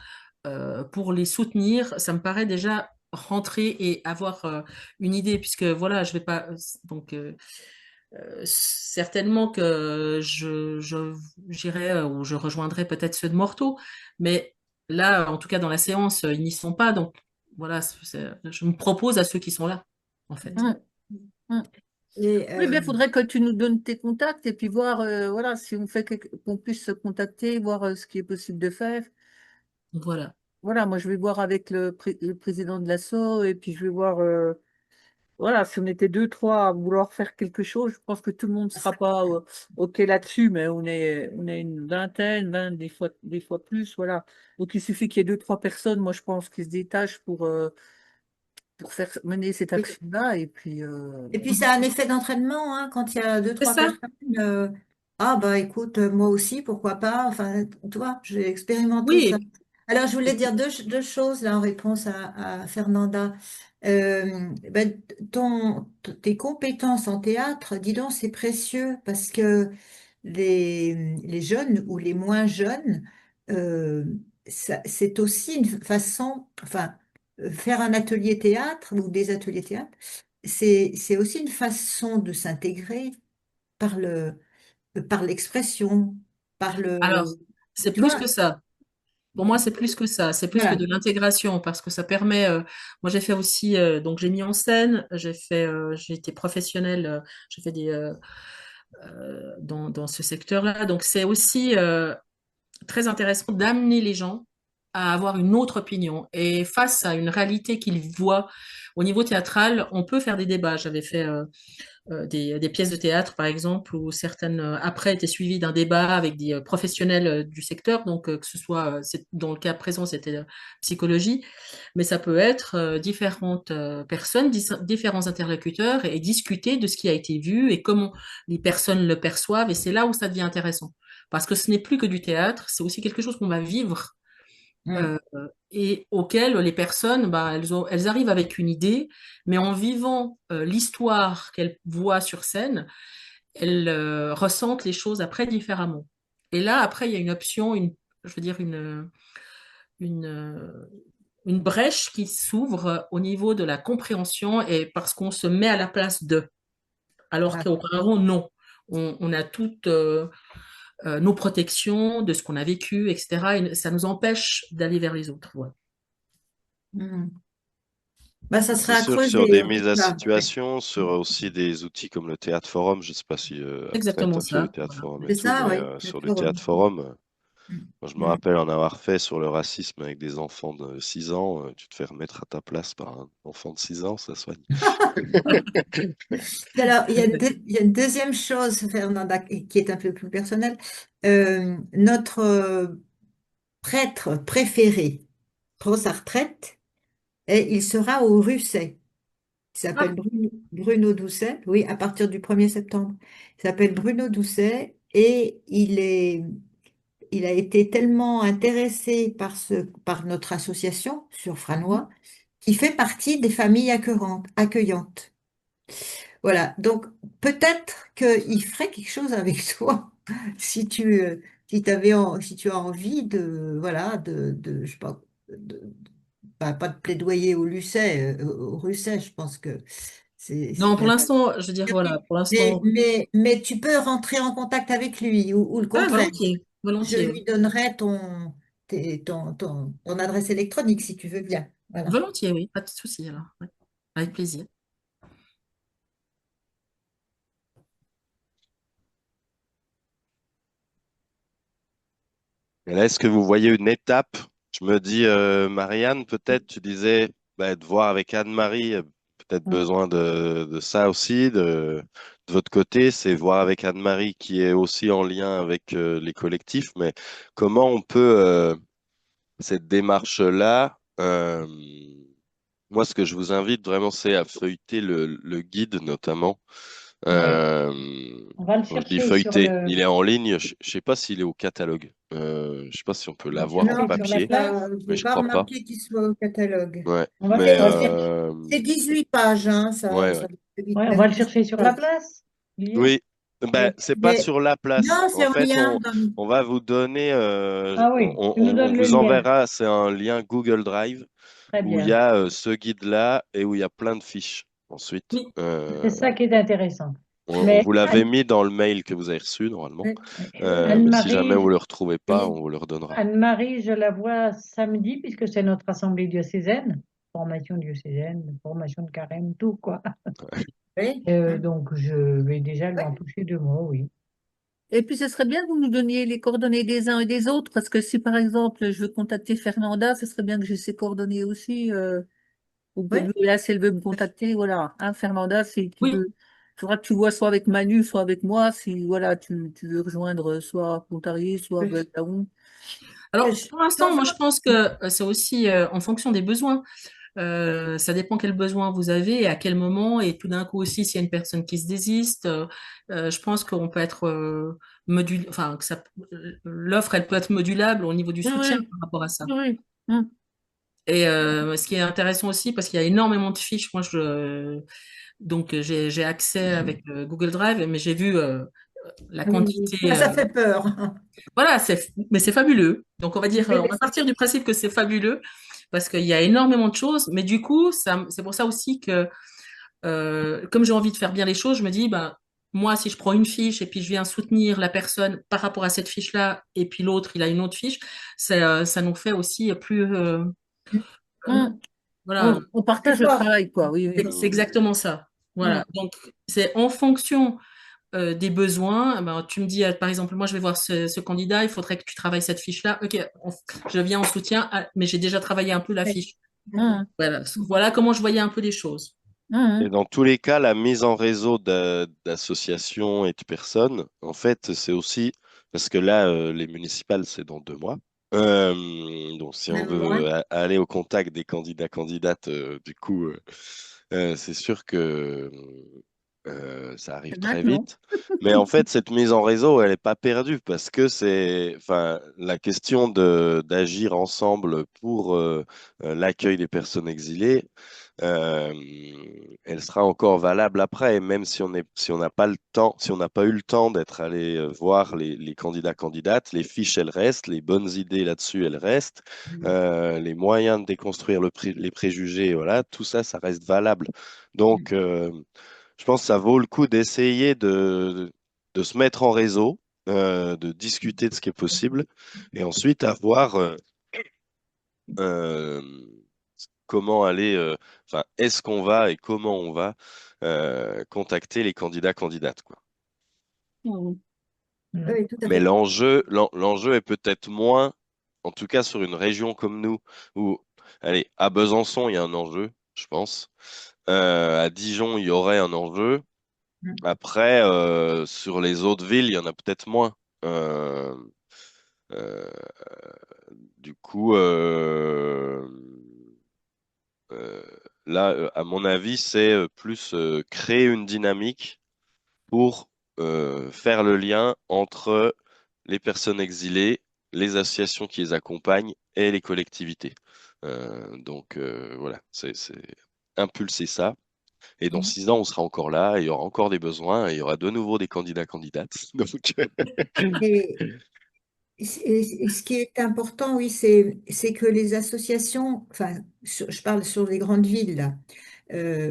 pour les soutenir. Ça me paraît déjà rentrer et avoir une idée, puisque voilà, je vais pas donc certainement que j'irai ou je rejoindrai peut-être ceux de Morteau, mais là, en tout cas dans la séance, ils n'y sont pas, donc voilà, je me propose à ceux qui sont là. en fait. Ouais, ouais. Et, Oui, mais il faudrait que tu nous donnes tes contacts et puis voir, voilà, si on fait qu'on puisse se contacter, voir ce qui est possible de faire. Voilà. Voilà, moi je vais voir avec le président de l'asso et puis je vais voir, voilà, si on était deux, trois à vouloir faire quelque chose, je pense que tout le monde ne sera pas OK là-dessus, mais on est une vingtaine, 20, des fois plus, voilà. Donc il suffit qu'il y ait deux, trois personnes, moi je pense, qui se détachent pour faire mener cette action-là et puis. Et puis, ça a un effet d'entraînement, hein, quand il y a deux, C'est trois ça. personnes. Ah, bah écoute, moi aussi, pourquoi pas. Enfin, tu vois, j'ai expérimenté ça. Oui. Alors, je voulais dire deux choses là en réponse à Fernanda. Ben, tes compétences en théâtre, dis donc, c'est précieux parce que les jeunes ou les moins jeunes, euh, c'est aussi une façon, enfin, faire un atelier théâtre ou des ateliers théâtre, c'est aussi une façon de s'intégrer par par l'expression, par Alors, c'est tu plus vois, que ça. Pour moi, c'est plus que ça. C'est plus que voilà. de l'intégration parce que ça permet. Moi, j'ai fait aussi. Donc, j'ai mis en scène. J'ai été professionnelle. J'ai fait dans ce secteur-là. Donc, c'est aussi très intéressant d'amener les gens à avoir une autre opinion. Et face à une réalité qu'ils voient au niveau théâtral, on peut faire des débats. J'avais fait des pièces de théâtre, par exemple, où certaines, après, étaient suivies d'un débat avec des professionnels du secteur. Donc, que ce soit, dans le cas présent, c'était psychologie, mais ça peut être différentes personnes, différents interlocuteurs et discuter de ce qui a été vu et comment les personnes le perçoivent. Et c'est là où ça devient intéressant. Parce que ce n'est plus que du théâtre, c'est aussi quelque chose qu'on va vivre Mm. euh, et auxquelles les personnes, bah, elles arrivent avec une idée, mais en vivant l'histoire qu'elles voient sur scène, elles ressentent les choses après différemment. Et là, après, il y a une option, je veux dire, une, euh, une brèche qui s'ouvre au niveau de la compréhension et parce qu'on se met à la place d'eux. Alors Ah, qu'auparavant, non. On a toutes nos protections de ce qu'on a vécu, etc. Et ça nous empêche d'aller vers les autres. Voilà. mm. Bah, ça serait C'est à sûr que sur creuser des en tout mises à cas. Ouais. situation, sur aussi des outils comme le théâtre forum, je ne sais pas si après tu Exactement as fait le ça. théâtre Voilà. forum et C'est tout, ça, mais oui. sur le théâtre forum, moi, je me Mm. rappelle en avoir fait sur le racisme avec des enfants de 6 ans, tu te fais remettre à ta place par un enfant de 6 ans, ça soigne. Alors, il y a une deuxième chose, Fernanda, qui est un peu plus personnelle. Notre prêtre préféré prend sa retraite et il sera au Russet. Il s'appelle Ah, Bruno Doucet, oui, à partir du 1er septembre. Il s'appelle Bruno Doucet et il a été tellement intéressé par notre association sur Franois qu'il fait partie des familles accueillantes. Voilà, donc peut-être qu'il ferait quelque chose avec toi si si tu as envie de, voilà, je sais pas, pas de plaidoyer au Lucet, je pense que c'est non, quand pour même. l'instant, je veux dire, voilà, pour l'instant, Mais tu peux rentrer en contact avec lui ou le ah, contraire. volontiers, Je volontiers, lui oui. donnerai ton adresse électronique si tu veux bien. Voilà. Volontiers, oui, pas de souci alors. Ouais. Avec plaisir. Et là, est-ce que vous voyez une étape? Je me dis, Marianne, peut-être, tu disais bah, de voir avec Anne-Marie, peut-être Mm. besoin de ça aussi. De votre côté, c'est voir avec Anne-Marie qui est aussi en lien avec les collectifs, mais comment on peut, cette démarche-là, moi, ce que je vous invite vraiment, c'est à feuilleter le guide notamment. Oui, Euh, on va le Quand je dis chercher sur feuilleter, le, il est en ligne. Je ne sais pas s'il est au catalogue. Je sais pas si on peut on va le l'avoir en Non, chercher sur la papier, place. je mais n'ai je pas crois pas. remarqué qu'il soit au catalogue. Ouais, On va, mais on va, C'est 18 pages, hein, ouais, ouais. ça peut vite ouais, on faire va le 18 chercher sur la pages. place. Lilian. Oui, ben Oui. c'est pas Mais sur la place. non, En c'est en fait, lien. on va vous donner, Ah oui, tu nous on donnes le vous lien. enverra. C'est un lien Google Drive Très où il bien. y a ce guide-là et où il y a plein de fiches. Ensuite, Oui, C'est ça qui est intéressant. on Mais vous l'avait mis dans le mail que vous avez reçu normalement. Mais si jamais vous Anne-Marie, le retrouvez pas, oui, on vous le redonnera. Anne-Marie, je la vois samedi puisque c'est notre assemblée diocésaine. formation diocésaine, formation de carême, tout, quoi. Oui. Donc, je vais déjà lui en toucher 2 mots, oui. Et puis, ce serait bien que vous nous donniez les coordonnées des uns et des autres, parce que si, par exemple, je veux contacter Fernanda, ce serait bien que j'ai ses coordonnées aussi. Ou Oui. là, si elle veut me contacter, voilà. Hein, Fernanda, si tu Oui, veux, il faudra que tu vois soit avec Manu, soit avec moi, si voilà, tu veux rejoindre soit Pontarier, soit Oui. Beltaoun. alors Je pour l'instant, pense moi je pense que c'est aussi en fonction des besoins. Ça dépend quels besoins vous avez et à quel moment. Et tout d'un coup aussi, s'il y a une personne qui se désiste, je pense qu'on peut être enfin, l'offre, elle peut être modulable au niveau du soutien Oui, par rapport à ça. oui, oui. Hum, Et ce qui est intéressant aussi, parce qu'il y a énormément de fiches, donc j'ai accès avec Google Drive, mais j'ai vu la oui, oui. quantité. Ça fait peur. Voilà, mais c'est fabuleux. Donc on va dire, Oui, on va partir du principe que c'est fabuleux parce qu'il y a énormément de choses. Mais du coup, c'est pour ça aussi que comme j'ai envie de faire bien les choses, je me dis, ben, moi, si je prends une fiche et puis je viens soutenir la personne par rapport à cette fiche-là, et puis l'autre, il a une autre fiche, ça nous fait aussi plus, hum. voilà, On Plus partage le fort. travail, quoi. Oui, oui. c'est exactement ça. Voilà. Hum, Donc, c'est en fonction des besoins. Eh ben, tu me dis, par exemple, moi, je vais voir ce candidat, il faudrait que tu travailles cette fiche-là. Ok, je viens en soutien, mais j'ai déjà travaillé un peu la Oui. fiche. hum, Voilà comment je voyais un peu les choses. Et hum, dans tous les cas, la mise en réseau d'associations et de personnes, en fait, c'est aussi, parce que là, les municipales, c'est dans 2 mois. Donc, si on Même veut moins. aller au contact des candidats, candidates, du coup, c'est sûr que ça arrive C'est très maintenant. vite. Mais en fait, cette mise en réseau, elle n'est pas perdue parce que c'est, enfin, la question d'agir ensemble pour l'accueil des personnes exilées, euh, elle sera encore valable après. Et même si on n'a pas le temps, si on n'a pas eu le temps d'être allé voir les candidats, candidates, les fiches, elles restent, les bonnes idées là-dessus, elles restent, les moyens de déconstruire les préjugés, voilà, tout ça, ça reste valable. Donc, je pense que ça vaut le coup d'essayer de se mettre en réseau, de discuter de ce qui est possible, et ensuite à voir euh, comment aller, enfin, est-ce qu'on va et comment on va contacter les candidats, candidates, quoi. Hum, Mm. Oui, tout à Mais fait. l'enjeu est peut-être moins, en tout cas sur une région comme nous, où, allez, à Besançon, il y a un enjeu, je pense. À Dijon, il y aurait un enjeu. Après, sur les autres villes, il y en a peut-être moins. Euh, euh, du coup, euh, là, à mon avis, c'est plus créer une dynamique pour faire le lien entre les personnes exilées, les associations qui les accompagnent et les collectivités. Donc voilà, c'est impulser ça. Et dans 6 ans, on sera encore là, et il y aura encore des besoins, et il y aura de nouveau des candidats, candidates. Donc, Et, et ce qui est important, oui, c'est que les associations, enfin, je parle sur les grandes villes, là,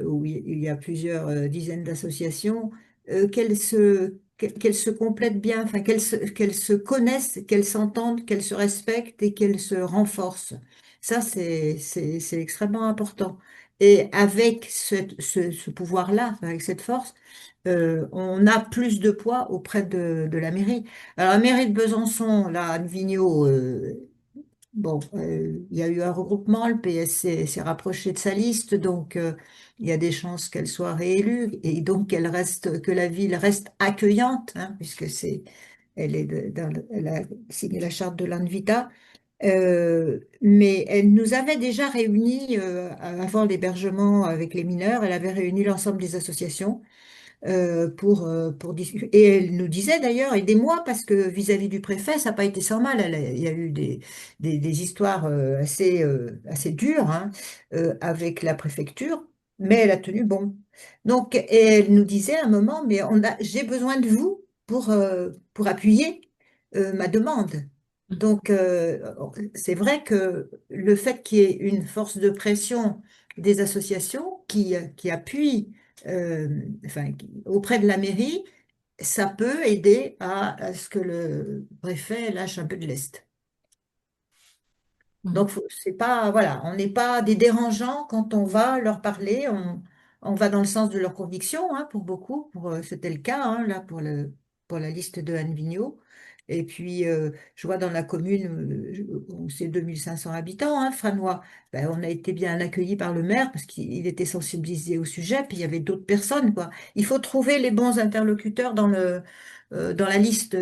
où il y a plusieurs dizaines d'associations, qu'elles se complètent bien, enfin, qu'elles se connaissent, qu'elles s'entendent, qu'elles se respectent et qu'elles se renforcent. Ça, c'est extrêmement important. Et avec ce pouvoir-là, avec cette force, on a plus de poids auprès de la mairie. Alors, la mairie de Besançon, là, Anne Vigneault, bon, il y a eu un regroupement, le PS s'est rapproché de sa liste, donc il y a des chances qu'elle soit réélue et donc que la ville reste accueillante, hein, puisque elle est elle a signé la charte de l'Invita. Mais elle nous avait déjà réunis avant l'hébergement avec les mineurs. Elle avait réuni l'ensemble des associations pour discuter. Et elle nous disait d'ailleurs, aidez-moi, parce que vis-à-vis du préfet, ça n'a pas été sans mal. Il y a eu des histoires assez dures, hein, avec la préfecture, mais elle a tenu bon. Donc, et elle nous disait à un moment, mais j'ai besoin de vous pour appuyer ma demande. Donc, c'est vrai que le fait qu'il y ait une force de pression des associations qui appuient enfin, auprès de la mairie, ça peut aider à ce que le préfet lâche un peu de lest. Mhm. Donc, c'est pas, voilà, on n'est pas des dérangeants quand on va leur parler. On va dans le sens de leurs convictions, hein, pour beaucoup. C'était le cas, hein, là, pour la liste de Anne Vigneault. Et puis, je vois dans la commune, où c'est 2500 habitants, hein, Franois, ben, on a été bien accueillis par le maire parce qu'il était sensibilisé au sujet. Puis, il y avait d'autres personnes, quoi. Il faut trouver les bons interlocuteurs dans la liste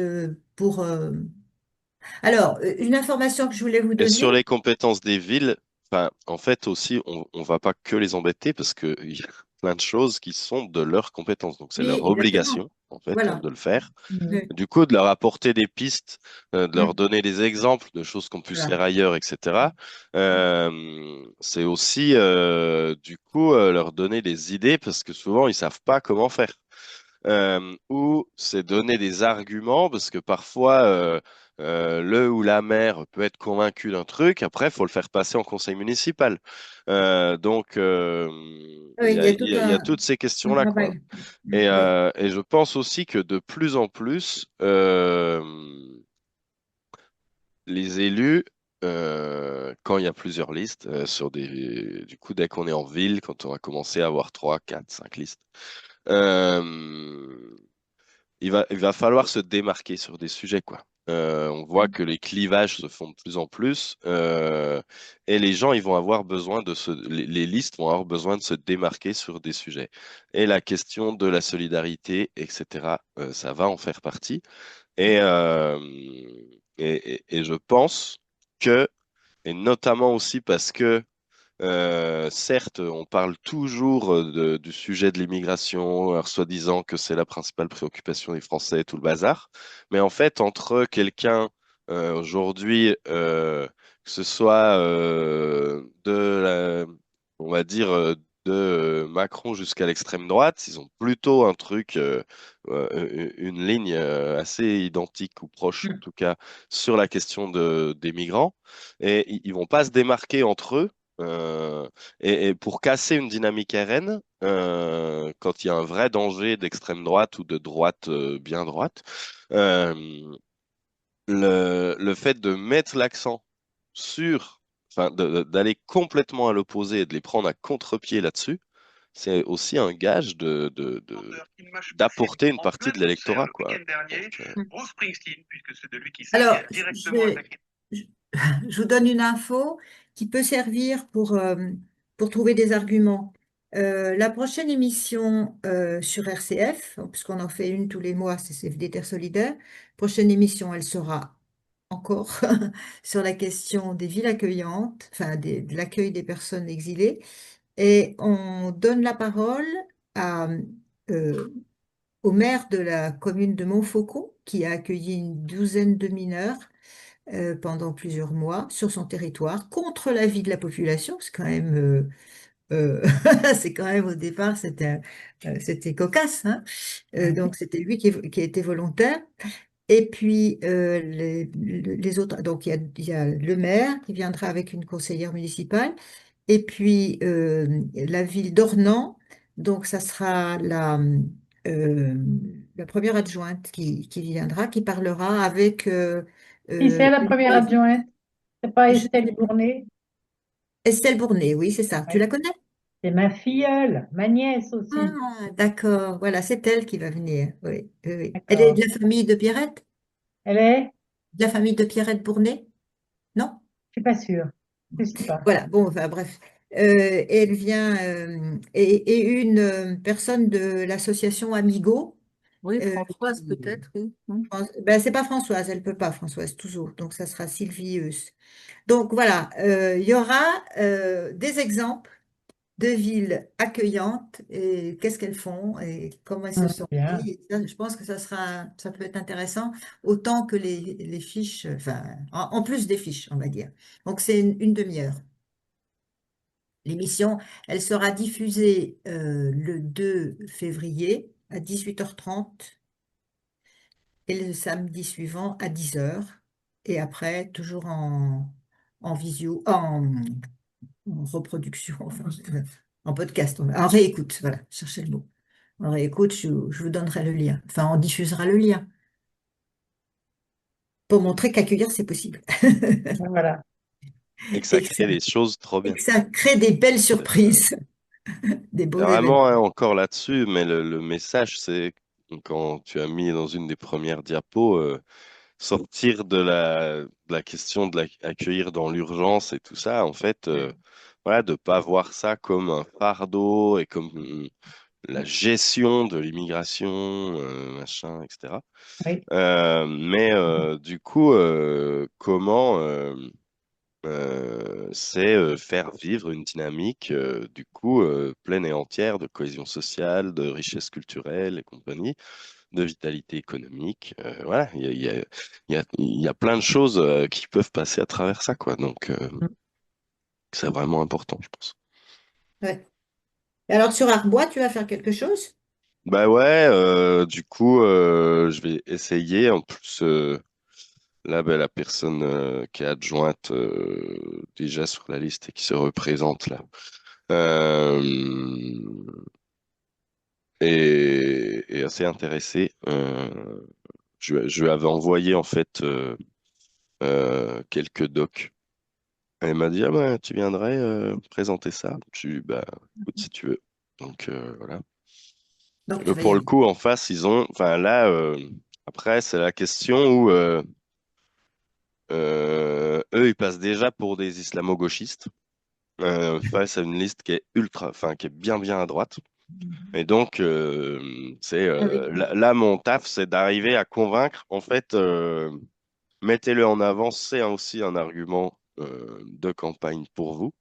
Alors, une information que je voulais vous Et sur donner. les compétences des villes, enfin, en fait aussi, on va pas que les embêter parce qu'il y a plein de choses qui sont de leurs compétences. Donc c'est Oui, leur exactement. obligation, en fait, hein, Voilà. de le faire. Mm. Oui. Du coup, de leur apporter des pistes, de leur Mm. donner des exemples de choses qu'on puisse Voilà. faire ailleurs, etc. C'est aussi, du coup, leur donner des idées parce que souvent, ils savent pas comment faire. Ou c'est donner des arguments, parce que parfois, le ou la maire peut être convaincu d'un truc, après, il faut le faire passer en conseil municipal. Donc, Oui, il y a tout il y a toutes ces un questions-là, quoi. travail. Oui. Et je pense aussi que de plus en plus, les élus, quand il y a plusieurs listes, du coup, dès qu'on est en ville, quand on va commencer à avoir 3, 4, 5 listes, euh, il va falloir se démarquer sur des sujets, quoi. On voit que les clivages se font de plus en plus, et les gens, ils vont avoir besoin les listes vont avoir besoin de se démarquer sur des sujets. Et la question de la solidarité, etc., ça va en faire partie. Et, et je pense que, et notamment aussi parce que certes, on parle toujours du sujet de l'immigration, alors soi-disant que c'est la principale préoccupation des Français, tout le bazar. Mais en fait, entre quelqu'un aujourd'hui, que ce soit on va dire, de Macron jusqu'à l'extrême droite, ils ont plutôt un truc, une ligne assez identique ou proche, en Mm. tout cas, sur la question des migrants. Et ils vont pas se démarquer entre eux. Euh, et pour casser une dynamique RN, quand il y a un vrai danger d'extrême droite ou de droite bien droite, euh, le fait de mettre l'accent sur, enfin, d'aller complètement à l'opposé et de les prendre à contre-pied là-dessus, c'est aussi un gage d'apporter une partie de l'électorat, quoi. Donc, Mm. Alors, je- je vous donne une info qui peut servir pour trouver des arguments. La prochaine émission sur RCF, puisqu'on en fait une tous les mois, c'est CFD Terre Solidaire, prochaine émission, elle sera encore sur la question des villes accueillantes, enfin de l'accueil des personnes exilées. Et on donne la parole à, euh, au maire de la commune de Montfaucon, qui a accueilli une douzaine de mineurs pendant plusieurs mois sur son territoire, contre l'avis de la population. C'est quand même, c'est quand même au départ, c'était cocasse, hein. Donc c'était lui qui était volontaire. Et puis les autres, donc il y a le maire qui viendra avec une conseillère municipale, et puis la ville d'Ornans, donc ça sera euh, la première adjointe qui viendra, qui parlera avec Qui c'est la une première des- adjointe? C'est pas je Estelle sais plus. Bournet? Estelle Bournet, oui, c'est ça. Tu Ouais. la connais? C'est ma filleule, ma nièce aussi. Ah, d'accord, voilà, c'est elle qui va venir. Oui, oui, oui. Elle est D'accord. de la famille de Pierrette? Elle est? De la famille de Pierrette Bournet? Non? Je suis pas sûre. Je sais pas. Voilà, bon, enfin, bref. Elle vient, et une personne de l'association Amigo. Oui, euh, Françoise peut-être, oui. ben, c'est pas Françoise, elle peut pas, Françoise Touzeau, donc ça sera Sylvie Heus. Donc voilà, il y aura des exemples de villes accueillantes et qu'est-ce qu'elles font et comment elles se sont Bien. mises. Et ça, je pense que ça peut être intéressant autant que les fiches, enfin, en plus des fiches, on va dire. Donc c'est une demi-heure. L'émission, elle sera diffusée le 2 février à 18h30 et le samedi suivant à 10h. Et après, toujours en visio, en reproduction, enfin, en podcast, en réécoute, voilà, cherchez le mot. En réécoute, je vous donnerai le lien. Enfin, on diffusera le lien pour montrer qu'accueillir, c'est possible. Voilà. Et que ça et que ça, crée des choses trop et bien. que ça crée des belles surprises, des C'est beaux vraiment événements. hein, encore là-dessus, mais le message, c'est quand tu as mis dans une des premières diapos, sortir de la question de l'accueillir dans l'urgence et tout ça, en fait, voilà, de pas voir ça comme un fardeau et comme la gestion de l'immigration, machin, etc. Oui. Mais du coup, comment c'est faire vivre une dynamique du coup pleine et entière de cohésion sociale, de richesse culturelle et compagnie, de vitalité économique. Voilà, il y a plein de choses qui peuvent passer à travers ça, quoi. Donc, c'est vraiment important, je pense. Ouais. Et alors sur Arbois, tu vas faire quelque chose? Bah ouais, du coup, je vais essayer. En plus, là, bah, la personne qui est adjointe déjà sur la liste et qui se représente là. Euh, et assez intéressé. Je lui avais envoyé en fait quelques docs. Elle m'a dit, ah bah, tu viendrais présenter ça. Je lui ai dit, bah, écoute, si tu veux. Donc voilà. Donc tu vas y Pour le aller. coup, en face, ils ont, enfin là, après, c'est la question où eux, ils passent déjà pour des islamo-gauchistes face à une liste qui est ultra, enfin, qui est bien à droite. Et donc, Avec là, mon taf, c'est d'arriver à convaincre. En fait, mettez-le en avant, c'est aussi un argument de campagne pour vous,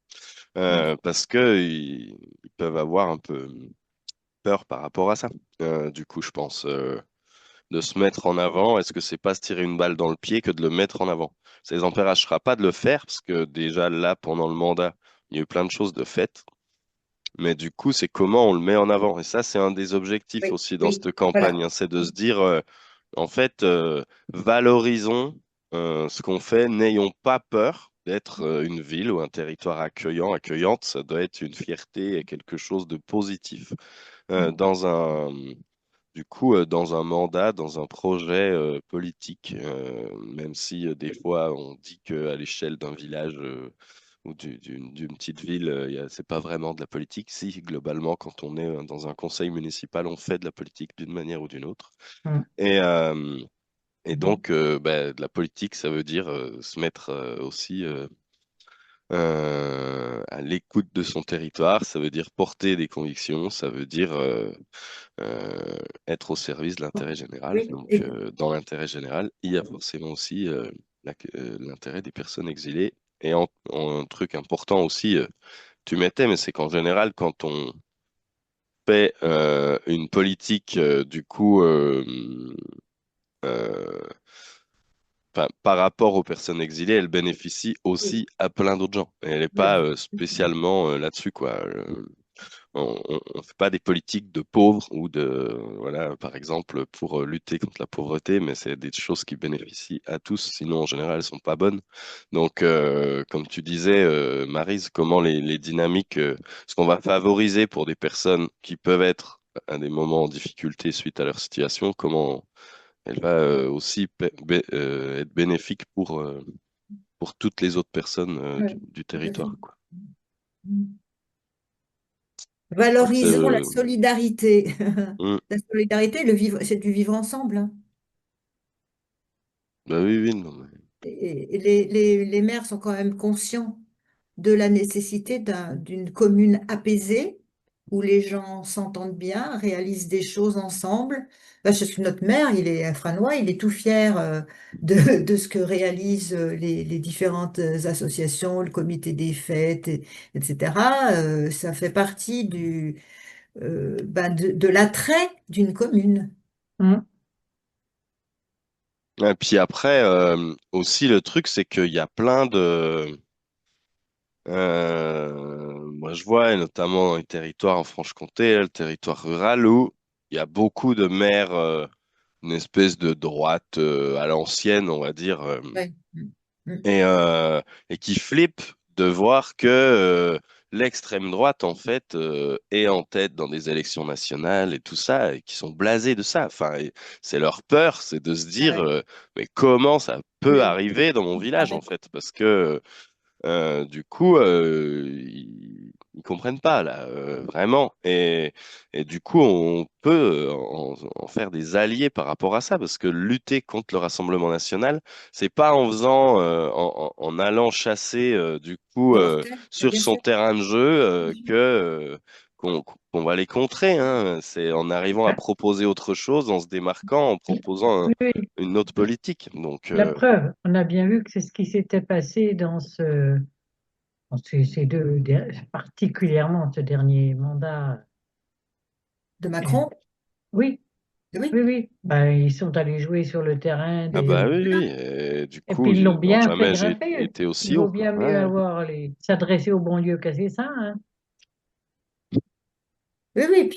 parce que ils peuvent avoir un peu peur par rapport à ça. Du coup, je pense de se mettre en avant, est-ce que c'est pas se tirer une balle dans le pied que de le mettre en avant? Ça les empêchera pas de le faire, parce que déjà là, pendant le mandat, il y a eu plein de choses de faites. Mais du coup, c'est comment on le met en avant. Et ça, c'est un des objectifs oui, aussi dans oui, cette campagne, voilà. hein, c'est de se dire, en fait, valorisons ce qu'on fait, n'ayons pas peur d'être une ville ou un territoire accueillant, accueillante. Ça doit être une fierté et quelque chose de positif dans du coup, dans un mandat, dans un projet politique, même si des fois on dit qu'à l'échelle d'un village ou d'une petite ville, c'est pas vraiment de la politique. Si, globalement, quand on est dans un conseil municipal, on fait de la politique d'une manière ou d'une autre. Mm. Et, donc, de la politique, ça veut dire se mettre aussi à l'écoute de son territoire, ça veut dire porter des convictions, ça veut dire être au service de l'intérêt général. Oui, Donc, dans l'intérêt général, il y a forcément aussi l'intérêt des personnes exilées. Et un truc important aussi, tu mettais, mais c'est qu'en général, quand on fait une politique, du coup, euh, par rapport aux personnes exilées, elle bénéficie oui, aussi à plein d'autres gens. Et elle n'est pas oui. spécialement là-dessus, quoi. On fait pas des politiques de pauvres ou voilà, par exemple, pour lutter contre la pauvreté, mais c'est des choses qui bénéficient à tous, sinon en général, elles sont pas bonnes. Donc, comme tu disais, Maryse, comment les dynamiques, ce qu'on va favoriser pour des personnes qui peuvent être à des moments en difficulté suite à leur situation, comment elle va aussi être bénéfique pour toutes les autres personnes Oui, du tout à fait. territoire, quoi. Je crois que c'est Valorisons la solidarité. Hmm. La solidarité, c'est du vivre ensemble, hein. Bah oui, oui, non, mais... Et les maires sont quand même conscients de la nécessité d'une commune apaisée où les gens s'entendent bien, réalisent des choses ensemble. Bah, je suis notre maire, il est franois, il est tout fier de ce que réalisent les différentes associations, le comité des fêtes, etc. Ça fait partie de l'attrait d'une commune. Mm. Et puis après, aussi, le truc, c'est qu'il y a plein de... moi, je vois, et notamment dans les territoires en Franche-Comté, le territoire rural, où il y a beaucoup de maires, une espèce de droite à l'ancienne, on va dire. Ouais. Mm. Mm. Et, et qui flippent de voir que l'extrême droite, en fait, est en tête dans des élections nationales et tout ça, et qui sont blasés de ça. Enfin, et c'est leur peur, c'est de se dire, Ouais. mais comment ça peut Oui. arriver dans mon village, en Arrête. fait? Parce que Du coup, ils comprennent pas là, vraiment. Et du coup, on peut en faire des alliés par rapport à ça, parce que lutter contre le Rassemblement national, c'est pas en faisant, en allant chasser du coup de leur terre, sur bien son sûr. terrain de jeu qu'on va les contrer, hein. C'est en arrivant à Hein. proposer autre chose, en se démarquant, en proposant Oui, oui. une autre politique. Donc, La preuve, on a bien vu que c'est ce qui s'était passé dans ces particulièrement ce dernier mandat. De Euh, Macron, oui, oui. oui, oui. Ben, ils sont allés jouer sur le terrain ah des. bah oui, oui. Et du Et coup, puis ils l'ont non, bien fait jamais j'ai grimper. été Il aussi vaut haut, quoi. bien mieux Ouais. s'adresser au bon Dieu qu'à ses saints, hein. Oui, oui,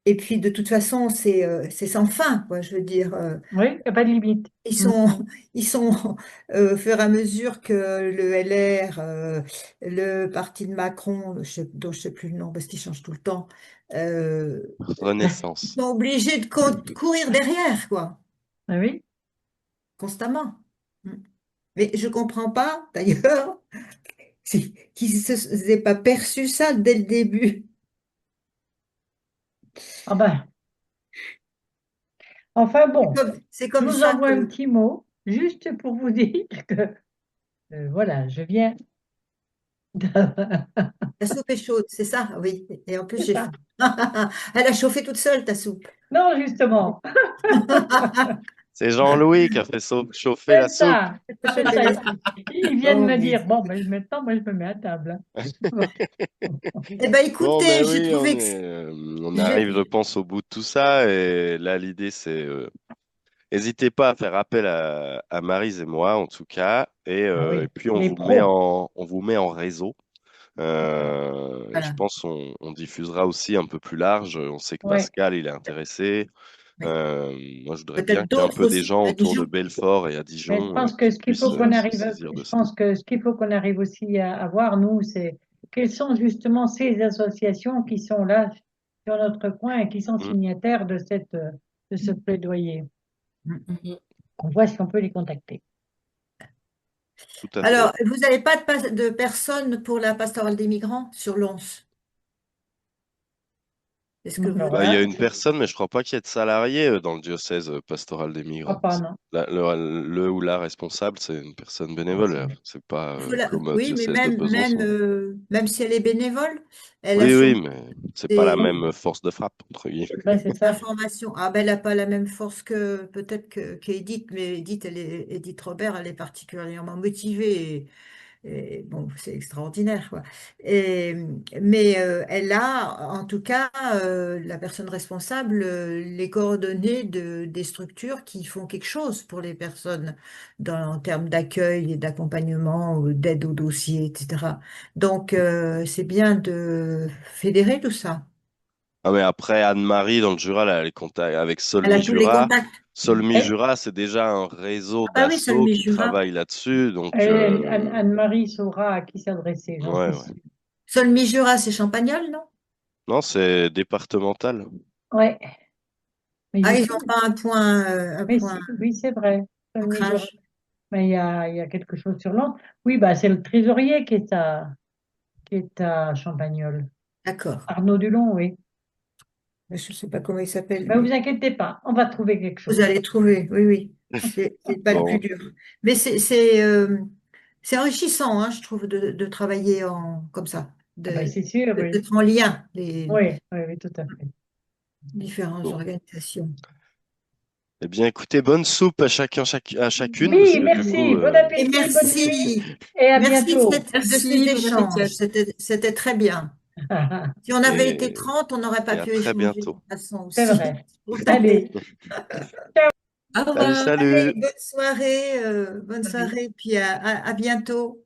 et puis de toute façon, c'est sans fin, quoi. Je veux dire, Oui, il n'y a pas de limite. ils Mm. sont, ils sont au fur et à mesure que le LR, le parti de Macron, dont je sais plus le nom parce qu'il change tout le temps, euh, ils Renaissance. sont obligés de courir derrière, quoi, Ah oui. constamment. Mm. Mais je comprends pas, d'ailleurs, qu'ils ne se aient pas perçu ça dès le début. Ah ben, enfin bon, C'est je comme vous ça envoie un que petit mot, juste pour vous dire que, voilà, je viens de... la soupe est chaude, c'est ça, oui. Et en plus, C'est j'ai ça. faim. Elle a chauffé toute seule, ta soupe. Non, justement, C'est Jean-Louis qui a fait chauffer la c'est soupe. ça, Elle a c'est chauffé ça. la soupe. Ils viennent Oh, me mais... dire, bon, ben, maintenant, moi, je me mets à table, hein. Eh ben, Bon, écoutez, ben j'ai oui, trouvé que... on arrive, je j'ai- pense, au bout de tout ça. Et là, l'idée, c'est, n'hésitez pas à faire appel à Maryse et moi, en tout cas. Ah Et oui, puis, les pros. on vous met en réseau. Et je Voilà. pense on diffusera aussi un peu plus large. On sait que Ouais. Pascal, il est intéressé. Oui. Moi, je voudrais bien Peut-être qu'il y ait un d'autres peu des aussi gens à autour de Dijon. Belfort et à Mais je Dijon pense que qui ce qu'il puissent faut qu'on se arrive, saisir de je ça. pense que ce qu'il faut qu'on arrive aussi à voir, nous, c'est quelles sont justement ces associations qui sont là sur notre coin et qui sont Mm, signataires de ce plaidoyer. Mm. Mhm. On voit si on peut les contacter. tout à fait. Alors, vous n'avez pas de personne pour la pastorale des migrants sur Lons? Est-ce que vous... Alors Bah, il y a là, une personne, mais je crois pas qu'il y ait de salariés dans le diocèse pastoral des je crois migrants. pas, non. Le ou la responsable, c'est une personne Ah, bénévole. c'est- C'est pas il faut comme Oui, mais diocèse de Besançon. même si elle est bénévole, elle a Oui, oui, sûrement mais c'est pas la des, même force de frappe, entre guillemets. Ben, c'est ça. informations. Ah ben, elle n'a pas la même force que peut-être qu'Edith, mais Edith Robert, elle est particulièrement motivée. Et bon, c'est extraordinaire, quoi. Et, mais elle a, en tout cas, la personne responsable, les coordonnées des structures qui font quelque chose pour les personnes en termes d'accueil et d'accompagnement, ou d'aide au dossier, etc. Donc, c'est bien de fédérer tout ça. Ah, mais après, Anne-Marie, dans le Jura, elle a les contacts avec Elle a Solmy tous les Jura. contacts. Solmy Et, Jura, c'est déjà un réseau Ah bah oui, d'assauts Salmi qui Jura. travaille là-dessus. Donc, Anne-Marie saura à qui s'adresser, j'en ouais, suis ouais. sûre. Salmi Jura, c'est Champagnol, non? Non, c'est départemental. Ouais, mais Ah, du ils coup, n'ont pas un mais point oui, c'est vrai. d'ancrage. Mais il y a quelque chose sur l'an. Oui, bah, c'est le trésorier qui est à Champagnole. D'accord. Arnaud Dulon, oui. Je ne sais pas comment il s'appelle, Mais vous mais inquiétez pas, on va trouver quelque vous chose. allez trouver. Oui, oui. C'est pas le plus Bon, dur. Mais c'est enrichissant, hein, je trouve, de travailler comme ça, Ah ben, c'est sûr, oui. d'être en lien, les Oui, oui, oui, tout à fait. différentes bon. organisations. Eh bien, écoutez, bonne soupe à chacun, à chacune, parce Oui, que du merci. coup, Bon Et appétit, bonne nuit merci. et à Merci bientôt. de ces Merci, bon échanges. appétit. C'était très bien. Si on avait été et, 30, on n'aurait pas et à pu très échanger de bientôt. toute façon C'est aussi. vrai. Allez, Au Salut, revoir. salut! Allez, bonne soirée, puis à bientôt.